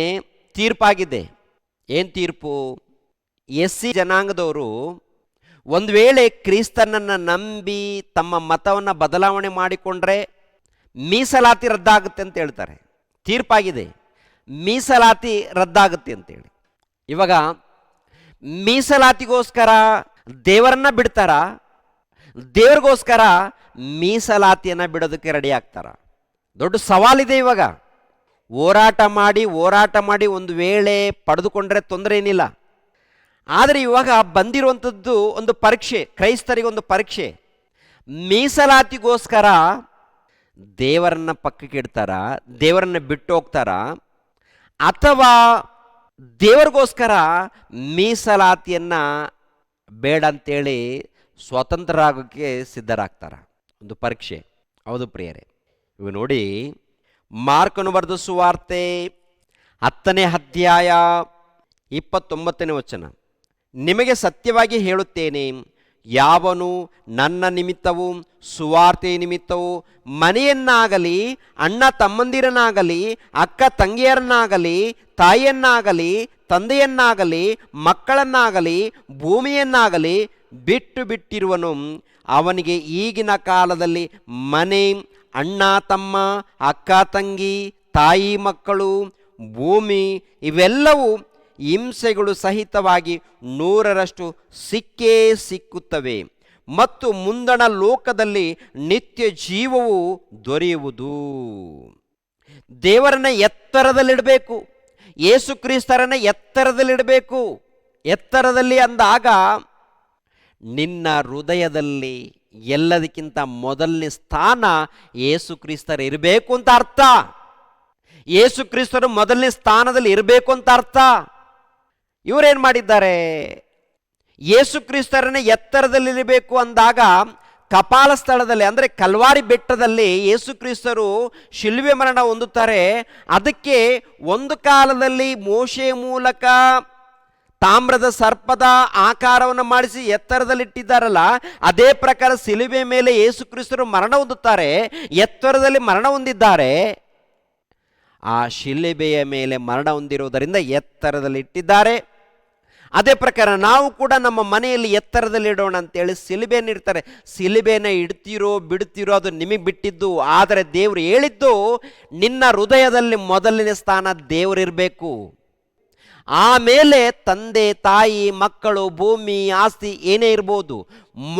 ತೀರ್ಪಾಗಿದೆ. ಏನು ತೀರ್ಪು? SC ಜನಾಂಗದವರು ಒಂದು ವೇಳೆ ಕ್ರಿಸ್ತನನ್ನು ನಂಬಿ ತಮ್ಮ ಮತವನ್ನು ಬದಲಾವಣೆ ಮಾಡಿಕೊಂಡ್ರೆ ಮೀಸಲಾತಿ ರದ್ದಾಗುತ್ತೆ ಅಂತ ಹೇಳ್ತಾರೆ. ತೀರ್ಪಾಗಿದೆ, ಮೀಸಲಾತಿ ರದ್ದಾಗುತ್ತೆ ಅಂತೇಳಿ. ಇವಾಗ ಮೀಸಲಾತಿಗೋಸ್ಕರ ದೇವರನ್ನ ಬಿಡ್ತಾರ, ದೇವರಿಗೋಸ್ಕರ ಮೀಸಲಾತಿಯನ್ನು ಬಿಡೋದಕ್ಕೆ ರೆಡಿ ಆಗ್ತಾರ? ದೊಡ್ಡ ಸವಾಲಿದೆ. ಇವಾಗ ಹೋರಾಟ ಮಾಡಿ ಒಂದು ವೇಳೆ ಪಡೆದುಕೊಂಡ್ರೆ ತೊಂದರೆ ಏನಿಲ್ಲ. ಆದರೆ ಇವಾಗ ಬಂದಿರುವಂಥದ್ದು ಒಂದು ಪರೀಕ್ಷೆ, ಕ್ರೈಸ್ತರಿಗೆ ಒಂದು ಪರೀಕ್ಷೆ. ಮೀಸಲಾತಿಗೋಸ್ಕರ ದೇವರನ್ನ ಪಕ್ಕಕ್ಕೆ ಇಡ್ತಾರ, ದೇವರನ್ನ ಬಿಟ್ಟು ಹೋಗ್ತಾರ, ಅಥವಾ ದೇವರಿಗೋಸ್ಕರ ಮೀಸಲಾತಿಯನ್ನು ಬೇಡ ಅಂತೇಳಿ ಸ್ವತಂತ್ರರಾಗೋಕ್ಕೆ ಸಿದ್ಧರಾಗ್ತಾರ? ಒಂದು ಪರೀಕ್ಷೆ. ಹೌದು ಪ್ರಿಯರೇ, ಇವು ನೋಡಿ, ಮಾರ್ಕನು ಬರೆದ ಸುವಾರ್ತೆ 10ನೇ ಅಧ್ಯಾಯ 29ನೇ ವಚನ. ನಿಮಗೆ ಸತ್ಯವಾಗಿ ಹೇಳುತ್ತೇನೆ, ಯಾವನು ನನ್ನ ನಿಮಿತ್ತವೂ ಸುವಾರ್ತೆಯ ನಿಮಿತ್ತವೂ ಮನೆಯನ್ನಾಗಲಿ, ಅಣ್ಣ ತಮ್ಮಂದಿರನ್ನಾಗಲಿ, ಅಕ್ಕ ತಂಗಿಯರನ್ನಾಗಲಿ, ತಾಯಿಯನ್ನಾಗಲಿ, ತಂದೆಯನ್ನಾಗಲಿ, ಮಕ್ಕಳನ್ನಾಗಲಿ, ಭೂಮಿಯನ್ನಾಗಲಿ ಬಿಟ್ಟಿರುವನು, ಅವನಿಗೆ ಈಗಿನ ಕಾಲದಲ್ಲಿ ಮನೆ, ಅಣ್ಣ ತಮ್ಮ, ಅಕ್ಕ ತಂಗಿ, ತಾಯಿ ಮಕ್ಕಳು, ಭೂಮಿ ಇವೆಲ್ಲವೂ ಹಿಂಸೆಗಳು ಸಹಿತವಾಗಿ 100ರಷ್ಟು ಸಿಕ್ಕೇ ಸಿಕ್ಕುತ್ತವೆ, ಮತ್ತು ಮುಂದಣ ಲೋಕದಲ್ಲಿ ನಿತ್ಯ ಜೀವವು ದೊರೆಯುವುದು. ದೇವರನ್ನ ಎತ್ತರದಲ್ಲಿಡಬೇಕು, ಯೇಸು ಕ್ರಿಸ್ತರನ್ನ ಎತ್ತರದಲ್ಲಿಡಬೇಕು. ಎತ್ತರದಲ್ಲಿ ಅಂದಾಗ ನಿನ್ನ ಹೃದಯದಲ್ಲಿ ಎಲ್ಲದಕ್ಕಿಂತ ಮೊದಲನೇ ಸ್ಥಾನ ಯೇಸು ಕ್ರಿಸ್ತರ ಇರಬೇಕು ಅಂತ ಅರ್ಥ. ಯೇಸು ಕ್ರಿಸ್ತರು ಮೊದಲನೇ ಸ್ಥಾನದಲ್ಲಿ ಇರಬೇಕು ಅಂತ ಅರ್ಥ. ಇವರೇನು ಮಾಡಿದ್ದಾರೆ? ಯೇಸು ಕ್ರಿಸ್ತರನ್ನ ಎತ್ತರದಲ್ಲಿರಬೇಕು ಅಂದಾಗ ಕಪಾಲ ಸ್ಥಳದಲ್ಲಿ ಅಂದರೆ ಕಲ್ವಾರಿ ಬೆಟ್ಟದಲ್ಲಿ ಯೇಸು ಕ್ರಿಸ್ತರು ಶಿಲುಬೆ ಮರಣ ಹೊಂದುತ್ತಾರೆ. ಅದಕ್ಕೆ ಒಂದು ಕಾಲದಲ್ಲಿ ಮೋಶೆಯ ಮೂಲಕ ತಾಮ್ರದ ಸರ್ಪದ ಆಕಾರವನ್ನು ಮಾಡಿಸಿ ಎತ್ತರದಲ್ಲಿಟ್ಟಿದ್ದಾರಲ್ಲ, ಅದೇ ಪ್ರಕಾರ ಶಿಲುಬೆ ಮೇಲೆ ಯೇಸು ಕ್ರಿಸ್ತರು ಮರಣ ಹೊಂದುತ್ತಾರೆ, ಎತ್ತರದಲ್ಲಿ ಮರಣ ಹೊಂದಿದ್ದಾರೆ. ಆ ಶಿಲುಬೆಯ ಮೇಲೆ ಮರಣ ಹೊಂದಿರುವುದರಿಂದ ಎತ್ತರದಲ್ಲಿ ಇಟ್ಟಿದ್ದಾರೆ. ಅದೇ ಪ್ರಕಾರ ನಾವು ಕೂಡ ನಮ್ಮ ಮನೆಯಲ್ಲಿ ಎತ್ತರದಲ್ಲಿ ಇಡೋಣ ಅಂತೇಳಿ ಶಿಲುಬೆಯನ್ನು ಇಡ್ತಾರೆ. ಶಿಲುಬೆಯನ್ನು ಇಡ್ತೀರೋ ಬಿಡ್ತೀರೋ ಅದು ನಿಮಗೆ ಬಿಟ್ಟಿದ್ದು. ಆದರೆ ದೇವರು ಹೇಳಿದ್ದು, ನಿನ್ನ ಹೃದಯದಲ್ಲಿ ಮೊದಲನೇ ಸ್ಥಾನ ದೇವರಿರಬೇಕು. ಆಮೇಲೆ ತಂದೆ ತಾಯಿ ಮಕ್ಕಳು ಭೂಮಿ ಆಸ್ತಿ ಏನೇ ಇರ್ಬೋದು,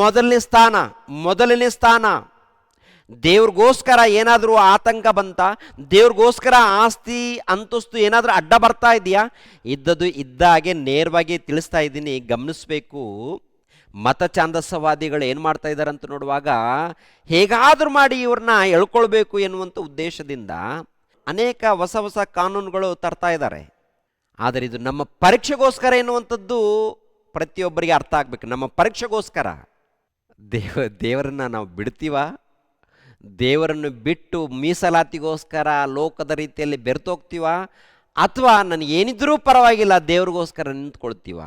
ಮೊದಲನೇ ಸ್ಥಾನ. ದೇವ್ರಿಗೋಸ್ಕರ ಏನಾದರೂ ಆತಂಕ ಬಂತ, ದೇವ್ರಿಗೋಸ್ಕರ ಆಸ್ತಿ ಅಂತಸ್ತು ಏನಾದರೂ ಅಡ್ಡ ಬರ್ತಾ ಇದೆಯಾ? ಇದ್ದದ್ದು ಇದ್ದಾಗೆ ನೇರವಾಗಿ ತಿಳಿಸ್ತಾ ಇದ್ದೀನಿ, ಗಮನಿಸಬೇಕು. ಮತ ಛಾಂದಸವಾದಿಗಳು ಏನು ಮಾಡ್ತಾ ಇದ್ದಾರೆ ಅಂತ ನೋಡುವಾಗ, ಹೇಗಾದರೂ ಮಾಡಿ ಇವ್ರನ್ನ ಎಳ್ಕೊಳ್ಬೇಕು ಎನ್ನುವಂಥ ಉದ್ದೇಶದಿಂದ ಅನೇಕ ಹೊಸ ಹೊಸ ಕಾನೂನುಗಳು ತರ್ತಾ ಇದ್ದಾರೆ. ಆದರೆ ಇದು ನಮ್ಮ ಪರೀಕ್ಷೆಗೋಸ್ಕರ ಎನ್ನುವಂಥದ್ದು ಪ್ರತಿಯೊಬ್ಬರಿಗೆ ಅರ್ಥ ಆಗಬೇಕು. ನಮ್ಮ ಪರೀಕ್ಷೆಗೋಸ್ಕರ ದೇವರನ್ನು ನಾವು ಬಿಡ್ತೀವ, ದೇವರನ್ನು ಬಿಟ್ಟು ಮೀಸಲಾತಿಗೋಸ್ಕರ ಲೋಕದ ರೀತಿಯಲ್ಲಿ ಬೆರೆತೋಗ್ತೀವ, ಅಥವಾ ನನಗೇನಿದ್ರೂ ಪರವಾಗಿಲ್ಲ ದೇವ್ರಿಗೋಸ್ಕರ ನಿಂತ್ಕೊಳ್ತೀವ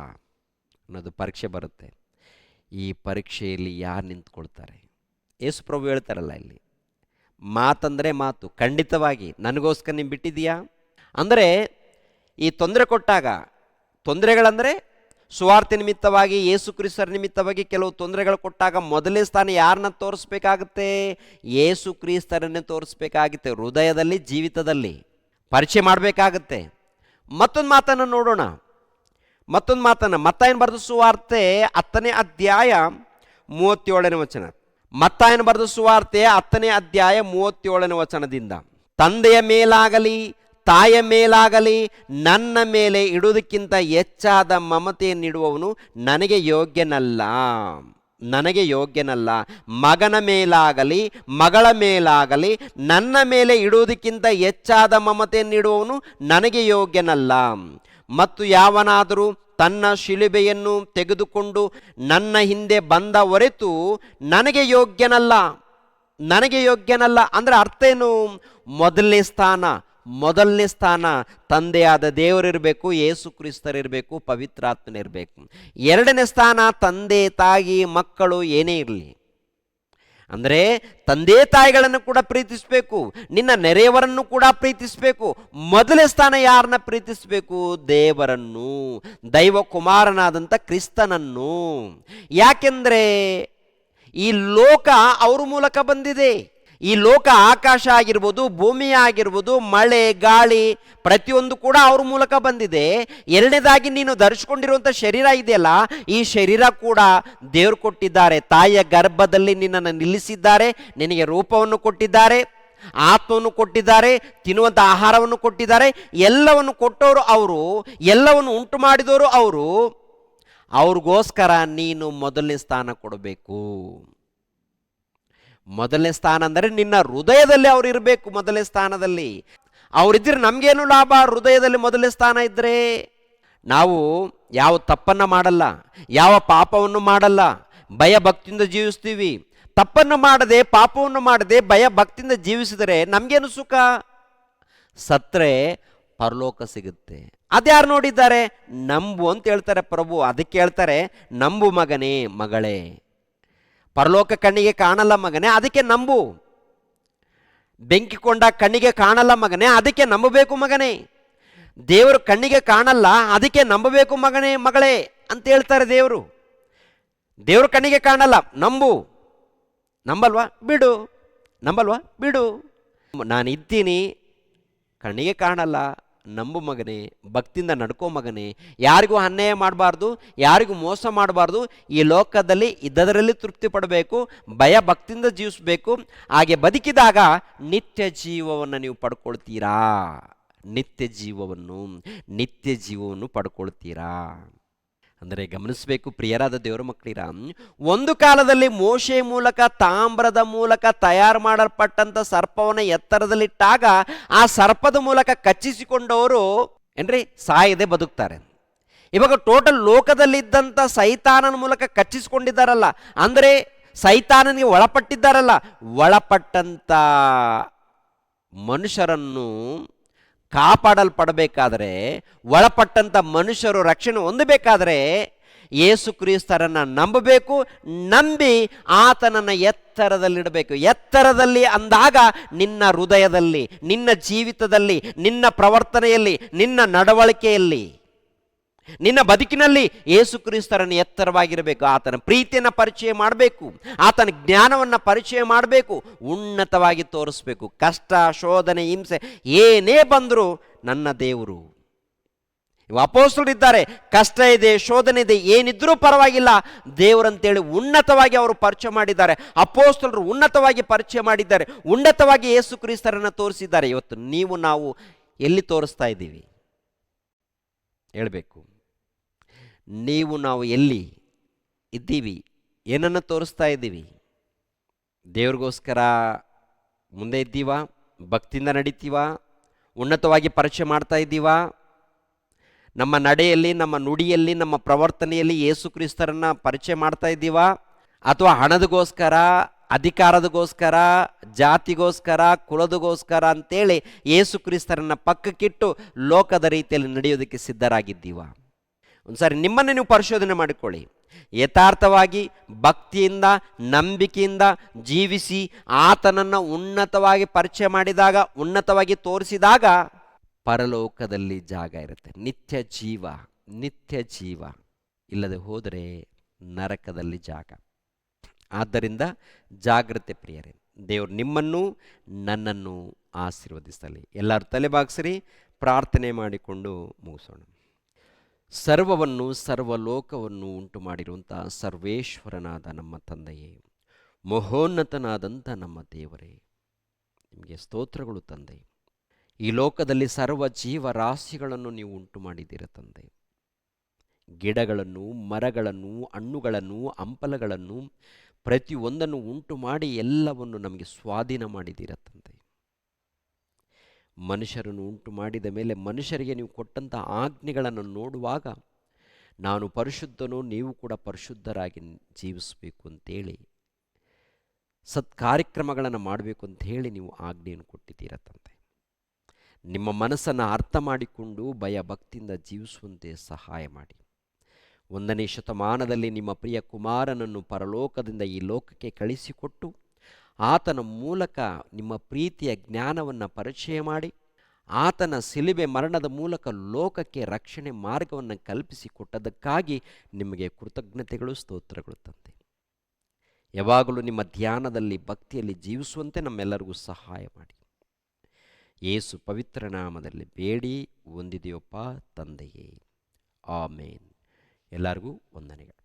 ಅನ್ನೋದು ಪರೀಕ್ಷೆ ಬರುತ್ತೆ. ಈ ಪರೀಕ್ಷೆಯಲ್ಲಿ ಯಾರು ನಿಂತ್ಕೊಳ್ತಾರೆ? ಯೇಸು ಪ್ರಭು ಹೇಳ್ತಾರಲ್ಲ, ಇಲ್ಲಿ ಮಾತಂದರೆ ಮಾತು, ಖಂಡಿತವಾಗಿ ನನಗೋಸ್ಕರ ನೀವು ಬಿಟ್ಟಿದೀಯಾ ಅಂದರೆ, ಈ ತೊಂದರೆ ಕೊಟ್ಟಾಗ, ತೊಂದರೆಗಳಂದರೆ ಸುವಾರ್ತೆ ನಿಮಿತ್ತವಾಗಿ ಯೇಸು ಕ್ರಿಸ್ತರ ನಿಮಿತ್ತವಾಗಿ ಕೆಲವು ತೊಂದರೆಗಳು ಕೊಟ್ಟಾಗ ಮೊದಲನೇ ಸ್ಥಾನ ಯಾರನ್ನ ತೋರಿಸ್ಬೇಕಾಗುತ್ತೆ? ಯೇಸು ಕ್ರಿಸ್ತರನ್ನೇ ತೋರಿಸ್ಬೇಕಾಗುತ್ತೆ. ಹೃದಯದಲ್ಲಿ, ಜೀವಿತದಲ್ಲಿ ಪರಿಚಯ ಮಾಡಬೇಕಾಗುತ್ತೆ. ಮತ್ತೊಂದು ಮಾತನ್ನು ನೋಡೋಣ. ಮತ್ತಾಯನ ಬರೆದ ಸುವಾರ್ತೆ 10ನೇ ಅಧ್ಯಾಯ 37ನೇ ವಚನ. ಮತ್ತಾಯನ ಬರೆದ ಸುವಾರ್ತೆ 10ನೇ ಅಧ್ಯಾಯ 37ನೇ ವಚನದಿಂದ, ತಂದೆಯ ಮೇಲಾಗಲಿ ತಾಯಿಯ ಮೇಲಾಗಲಿ ನನ್ನ ಮೇಲೆ ಇಡುವುದಕ್ಕಿಂತ ಹೆಚ್ಚಾದ ಮಮತೆಯನ್ನಿಡುವವನು ನನಗೆ ಯೋಗ್ಯನಲ್ಲ. ಮಗನ ಮೇಲಾಗಲಿ ಮಗಳ ಮೇಲಾಗಲಿ ನನ್ನ ಮೇಲೆ ಇಡುವುದಕ್ಕಿಂತ ಹೆಚ್ಚಾದ ಮಮತೆಯನ್ನಿಡುವವನು ನನಗೆ ಯೋಗ್ಯನಲ್ಲ. ಮತ್ತು ಯಾವನಾದರೂ ತನ್ನ ಶಿಲುಬೆಯನ್ನು ತೆಗೆದುಕೊಂಡು ನನ್ನ ಹಿಂದೆ ಬಂದ ಹೊರತು ನನಗೆ ಯೋಗ್ಯನಲ್ಲ ಅಂದರೆ ಅರ್ಥ ಏನು? ಮೊದಲನೇ ಸ್ಥಾನ ತಂದೆಯಾದ ದೇವರಿರಬೇಕು, ಯೇಸು ಕ್ರಿಸ್ತರಿರಬೇಕು, ಪವಿತ್ರಾತ್ಮನಿರಬೇಕು. ಎರಡನೇ ಸ್ಥಾನ ತಂದೆ ತಾಯಿ ಮಕ್ಕಳು ಏನೇ ಇರಲಿ, ಅಂದರೆ ತಂದೆ ತಾಯಿಗಳನ್ನು ಕೂಡ ಪ್ರೀತಿಸಬೇಕು, ನಿನ್ನ ನೆರೆಯವರನ್ನು ಕೂಡ ಪ್ರೀತಿಸಬೇಕು. ಮೊದಲನೇ ಸ್ಥಾನ ಯಾರನ್ನ ಪ್ರೀತಿಸಬೇಕು? ದೇವರನ್ನು, ದೈವ ಕುಮಾರನಾದಂಥ ಕ್ರಿಸ್ತನನ್ನು. ಯಾಕೆಂದರೆ ಈ ಲೋಕ ಅವ್ರ ಮೂಲಕ ಬಂದಿದೆ. ಈ ಲೋಕ ಆಕಾಶ ಆಗಿರ್ಬೋದು, ಭೂಮಿ ಆಗಿರ್ಬೋದು, ಮಳೆ ಗಾಳಿ ಪ್ರತಿಯೊಂದು ಕೂಡ ಅವ್ರ ಮೂಲಕ ಬಂದಿದೆ. ಎರಡನೇದಾಗಿ ನೀನು ಧರಿಸ್ಕೊಂಡಿರುವಂಥ ಶರೀರ ಇದೆಯಲ್ಲ, ಈ ಶರೀರ ಕೂಡ ದೇವರು ಕೊಟ್ಟಿದ್ದಾರೆ. ತಾಯಿಯ ಗರ್ಭದಲ್ಲಿ ನಿನ್ನನ್ನು ನಿಲ್ಲಿಸಿದ್ದಾರೆ, ನಿನಗೆ ರೂಪವನ್ನು ಕೊಟ್ಟಿದ್ದಾರೆ, ಆತ್ಮವನ್ನು ಕೊಟ್ಟಿದ್ದಾರೆ, ತಿನ್ನುವಂಥ ಆಹಾರವನ್ನು ಕೊಟ್ಟಿದ್ದಾರೆ. ಎಲ್ಲವನ್ನು ಕೊಟ್ಟವರು ಅವರು, ಎಲ್ಲವನ್ನು ಉಂಟು ಮಾಡಿದವರು ಅವರು. ಅವ್ರಿಗೋಸ್ಕರ ನೀನು ಮೊದಲನೇ ಸ್ಥಾನ ಕೊಡಬೇಕು. ಮೊದಲನೇ ಸ್ಥಾನ ಅಂದರೆ ನಿನ್ನ ಹೃದಯದಲ್ಲಿ ಅವ್ರು ಇರಬೇಕು. ಮೊದಲನೇ ಸ್ಥಾನದಲ್ಲಿ ಅವರಿದ್ದರೆ ನಮಗೇನು ಲಾಭ? ಹೃದಯದಲ್ಲಿ ಮೊದಲನೇ ಸ್ಥಾನ ಇದ್ದರೆ ನಾವು ಯಾವ ತಪ್ಪನ್ನು ಮಾಡಲ್ಲ, ಯಾವ ಪಾಪವನ್ನು ಮಾಡಲ್ಲ, ಭಯ ಭಕ್ತಿಯಿಂದ ಜೀವಿಸ್ತೀವಿ. ತಪ್ಪನ್ನು ಮಾಡದೆ, ಪಾಪವನ್ನು ಮಾಡದೆ, ಭಯ ಭಕ್ತಿಯಿಂದ ಜೀವಿಸಿದರೆ ನಮಗೇನು ಸುಖ? ಸತ್ರೆ ಪರಲೋಕ ಸಿಗುತ್ತೆ. ಅದ್ಯಾರು ನೋಡಿದ್ದಾರೆ? ನಂಬು ಅಂತ ಹೇಳ್ತಾರೆ ಪ್ರಭು. ಅದಕ್ಕೆ ಹೇಳ್ತಾರೆ, ನಂಬು ಮಗನೇ ಮಗಳೇ, ಪರಲೋಕ ಕಣ್ಣಿಗೆ ಕಾಣಲ್ಲ ಮಗನೇ, ಅದಕ್ಕೆ ನಂಬು. ಬೆಂಕಿ ಕೊಂಡ ಕಣ್ಣಿಗೆ ಕಾಣಲ್ಲ ಮಗನೇ, ಅದಕ್ಕೆ ನಂಬಬೇಕು ಮಗನೇ. ದೇವರು ಕಣ್ಣಿಗೆ ಕಾಣಲ್ಲ, ಅದಕ್ಕೆ ನಂಬಬೇಕು ಮಗನೇ ಮಗಳೇ ಅಂತ ಹೇಳ್ತಾರೆ ದೇವರು. ದೇವರು ಕಣ್ಣಿಗೆ ಕಾಣಲ್ಲ, ನಂಬಲ್ವಾ ಬಿಡು. ನಾನು ಇದ್ದೀನಿ, ಕಣ್ಣಿಗೆ ಕಾಣಲ್ಲ, ನಂಬು ಮಗನೇ, ಭಕ್ತಿಯಿಂದ ನಡ್ಕೋ ಮಗನೇ. ಯಾರಿಗೂ ಅನ್ಯಾಯ ಮಾಡಬಾರ್ದು, ಯಾರಿಗೂ ಮೋಸ ಮಾಡಬಾರ್ದು. ಈ ಲೋಕದಲ್ಲಿ ಇದ್ದದರಲ್ಲಿ ತೃಪ್ತಿ ಪಡಬೇಕು, ಭಯ ಭಕ್ತಿಯಿಂದ ಜೀವಿಸಬೇಕು. ಹಾಗೆ ಬದುಕಿದಾಗ ನಿತ್ಯ ಜೀವವನ್ನು ನೀವು ಪಡ್ಕೊಳ್ತೀರಾ. ನಿತ್ಯ ಜೀವವನ್ನು ಪಡ್ಕೊಳ್ತೀರಾ ಅಂದರೆ ಗಮನಿಸಬೇಕು ಪ್ರಿಯರಾದ ದೇವರ ಮಕ್ಕಳಿರ. ಒಂದು ಕಾಲದಲ್ಲಿ ಮೋಶೆ ಮೂಲಕ, ತಾಮ್ರದ ಮೂಲಕ ತಯಾರು ಮಾಡಲ್ಪಟ್ಟಂಥ ಸರ್ಪವನ್ನು ಎತ್ತರದಲ್ಲಿಟ್ಟಾಗ ಆ ಸರ್ಪದ ಮೂಲಕ ಕಚ್ಚಿಸಿಕೊಂಡವರು ಸಾಯದೆ ಬದುಕ್ತಾರೆ. ಇವಾಗ ಟೋಟಲ್ ಲೋಕದಲ್ಲಿದ್ದಂಥ ಸೈತಾನನ ಮೂಲಕ ಕಚ್ಚಿಸಿಕೊಂಡಿದ್ದಾರಲ್ಲ, ಅಂದರೆ ಸೈತಾನನಿಗೆ ಒಳಪಟ್ಟಿದ್ದಾರಲ್ಲ, ಒಳಪಟ್ಟಂಥ ಮನುಷ್ಯರನ್ನು ಕಾಪಾಡಲ್ಪಡಬೇಕಾದರೆ, ಒಳಪಟ್ಟಂಥ ಮನುಷ್ಯರು ರಕ್ಷಣೆ ಹೊಂದಬೇಕಾದರೆ ಯೇಸು ಕ್ರಿಸ್ತರನ್ನು ನಂಬಬೇಕು. ನಂಬಿ ಆತನನ್ನು ಎತ್ತರದಲ್ಲಿಡಬೇಕು. ಎತ್ತರದಲ್ಲಿ ಅಂದಾಗ ನಿನ್ನ ಹೃದಯದಲ್ಲಿ, ನಿನ್ನ ಜೀವಿತದಲ್ಲಿ, ನಿನ್ನ ಪ್ರವರ್ತನೆಯಲ್ಲಿ, ನಿನ್ನ ನಡವಳಿಕೆಯಲ್ಲಿ, ನಿನ್ನ ಬದುಕಿನಲ್ಲಿ ಯೇಸು ಕ್ರಿಸ್ತರನ್ನು ಎತ್ತರವಾಗಿರಬೇಕು. ಆತನ ಪ್ರೀತಿಯನ್ನು ಪರಿಚಯ ಮಾಡಬೇಕು, ಆತನ ಜ್ಞಾನವನ್ನು ಪರಿಚಯ ಮಾಡಬೇಕು, ಉನ್ನತವಾಗಿ ತೋರಿಸ್ಬೇಕು. ಕಷ್ಟ, ಶೋಧನೆ, ಹಿಂಸೆ ಏನೇ ಬಂದರೂ ನನ್ನ ದೇವರು. ಅಪೊಸ್ತಲರಿದ್ದಾರೆ, ಕಷ್ಟ ಇದೆ, ಶೋಧನೆ ಇದೆ, ಏನಿದ್ರೂ ಪರವಾಗಿಲ್ಲ ದೇವರಂತೇಳಿ ಉನ್ನತವಾಗಿ ಅವರು ಪರಿಚಯ ಮಾಡಿದ್ದಾರೆ. ಅಪೊಸ್ತಲರು ಉನ್ನತವಾಗಿ ಪರಿಚಯ ಮಾಡಿದ್ದಾರೆ, ಉನ್ನತವಾಗಿ ಯೇಸು ಕ್ರಿಸ್ತರನ್ನು ತೋರಿಸಿದ್ದಾರೆ. ಇವತ್ತು ನೀವು ನಾವು ಎಲ್ಲಿ ತೋರಿಸ್ತಾ ಇದ್ದೀವಿ ಹೇಳಬೇಕು. ನೀವು ನಾವು ಎಲ್ಲಿ ಇದ್ದೀವಿ, ಏನನ್ನು ತೋರಿಸ್ತಾ ಇದ್ದೀವಿ? ದೇವ್ರಿಗೋಸ್ಕರ ಮುಂದೆ ಇದ್ದೀವಾ? ಭಕ್ತಿಯಿಂದ ನಡೀತೀವಾ? ಉನ್ನತವಾಗಿ ಪರಿಚಯ ಮಾಡ್ತಾ ಇದ್ದೀವಾ? ನಮ್ಮ ನಡೆಯಲ್ಲಿ, ನಮ್ಮ ನುಡಿಯಲ್ಲಿ, ನಮ್ಮ ಪ್ರವರ್ತನೆಯಲ್ಲಿ ಯೇಸು ಕ್ರಿಸ್ತರನ್ನು ಪರಿಚಯ ಮಾಡ್ತಾ ಇದ್ದೀವಾ? ಅಥವಾ ಹಣದಗೋಸ್ಕರ, ಅಧಿಕಾರದಗೋಸ್ಕರ, ಜಾತಿಗೋಸ್ಕರ, ಕುಲದಗೋಸ್ಕರ ಅಂತೇಳಿ ಯೇಸು ಕ್ರಿಸ್ತರನ್ನು ಪಕ್ಕಕ್ಕಿಟ್ಟು ಲೋಕದ ರೀತಿಯಲ್ಲಿ ನಡೆಯೋದಕ್ಕೆ ಸಿದ್ಧರಾಗಿದ್ದೀವಾ? ಒಂದ್ಸಾರಿ ನಿಮ್ಮನ್ನು ನೀವು ಪರಿಶೋಧನೆ ಮಾಡಿಕೊಳ್ಳಿ. ಯಥಾರ್ಥವಾಗಿ ಭಕ್ತಿಯಿಂದ, ನಂಬಿಕೆಯಿಂದ ಜೀವಿಸಿ ಆತನನ್ನು ಉನ್ನತವಾಗಿ ಪರಿಚಯ ಮಾಡಿದಾಗ, ಉನ್ನತವಾಗಿ ತೋರಿಸಿದಾಗ ಪರಲೋಕದಲ್ಲಿ ಜಾಗ ಇರುತ್ತೆ. ನಿತ್ಯ ಜೀವ, ನಿತ್ಯ ಜೀವ. ಇಲ್ಲದೆ ಹೋದರೆ ನರಕದಲ್ಲಿ ಜಾಗ. ಆದ್ದರಿಂದ ಜಾಗ್ರತೆ ಪ್ರಿಯರೇ, ದೇವರು ನಿಮ್ಮನ್ನು ನನ್ನನ್ನು ಆಶೀರ್ವದಿಸಲಿ. ಎಲ್ಲರೂ ತಲೆಬಾಗಿಸಿರಿ, ಪ್ರಾರ್ಥನೆ ಮಾಡಿಕೊಂಡು ಮುಗಿಸೋಣ. ಸರ್ವವನ್ನು, ಸರ್ವಲೋಕವನ್ನು ಉಂಟು ಮಾಡಿರುವಂಥ ಸರ್ವೇಶ್ವರನಾದ ನಮ್ಮ ತಂದೆಯೇ, ಮಹೋನ್ನತನಾದಂಥ ನಮ್ಮ ದೇವರೇ, ನಿಮಗೆ ಸ್ತೋತ್ರಗಳು ತಂದೆ. ಈ ಲೋಕದಲ್ಲಿ ಸರ್ವ ಜೀವರಾಶಿಗಳನ್ನು ನೀವು ಉಂಟು ಮಾಡಿದ್ದೀರ ತಂದೆ. ಗಿಡಗಳನ್ನು, ಮರಗಳನ್ನು, ಹಣ್ಣುಗಳನ್ನು, ಹಂಪಲಗಳನ್ನು ಪ್ರತಿಯೊಂದನ್ನು ಉಂಟು ಮಾಡಿ ಎಲ್ಲವನ್ನು ನಮಗೆ ಸ್ವಾಧೀನ ಮಾಡಿದ್ದೀರ ತಂದೆ. ಮನುಷ್ಯರನ್ನು ಉಂಟು ಮಾಡಿದ ಮೇಲೆ ಮನುಷ್ಯರಿಗೆ ನೀವು ಕೊಟ್ಟಂಥ ಆಜ್ಞೆಗಳನ್ನು ನೋಡುವಾಗ ನಾನು ಪರಿಶುದ್ಧನೋ, ನೀವು ಕೂಡ ಪರಿಶುದ್ಧರಾಗಿ ಜೀವಿಸಬೇಕು ಅಂತೇಳಿ, ಸತ್ಕಾರ್ಯಕ್ರಮಗಳನ್ನು ಮಾಡಬೇಕು ಅಂತ ಹೇಳಿ ನೀವು ಆಜ್ಞೆಯನ್ನು ಕೊಟ್ಟಿದ್ದೀರ ತಂದೆ. ನಿಮ್ಮ ಮನಸ್ಸನ್ನು ಅರ್ಥ ಮಾಡಿಕೊಂಡು ಭಯ ಭಕ್ತಿಯಿಂದ ಜೀವಿಸುವಂತೆ ಸಹಾಯ ಮಾಡಿ. 1ನೇ ಶತಮಾನದಲ್ಲಿ ನಿಮ್ಮ ಪ್ರಿಯ ಕುಮಾರನನ್ನು ಪರಲೋಕದಿಂದ ಈ ಲೋಕಕ್ಕೆ ಕಳಿಸಿಕೊಟ್ಟು ಆತನ ಮೂಲಕ ನಿಮ್ಮ ಪ್ರೀತಿಯ ಜ್ಞಾನವನ್ನು ಪರಿಚಯ ಮಾಡಿ, ಆತನ ಶಿಲುಬೆ ಮರಣದ ಮೂಲಕ ಲೋಕಕ್ಕೆ ರಕ್ಷಣೆ ಮಾರ್ಗವನ್ನು ಕಲ್ಪಿಸಿಕೊಟ್ಟದಕ್ಕಾಗಿ ನಿಮಗೆ ಕೃತಜ್ಞತೆಗಳು, ಸ್ತೋತ್ರಗಳು ತಂದೆ. ಯಾವಾಗಲೂ ನಿಮ್ಮ ಧ್ಯಾನದಲ್ಲಿ, ಭಕ್ತಿಯಲ್ಲಿ ಜೀವಿಸುವಂತೆ ನಮ್ಮೆಲ್ಲರಿಗೂ ಸಹಾಯ ಮಾಡಿ. ಯೇಸು ಪವಿತ್ರ ನಾಮದಲ್ಲಿ ಬೇಡಿ ಹೊಂದಿದೆಯಪ್ಪ ತಂದೆಯೇ, ಆಮೇನ್. ಎಲ್ಲರಿಗೂ ವಂದನೆಗಳು.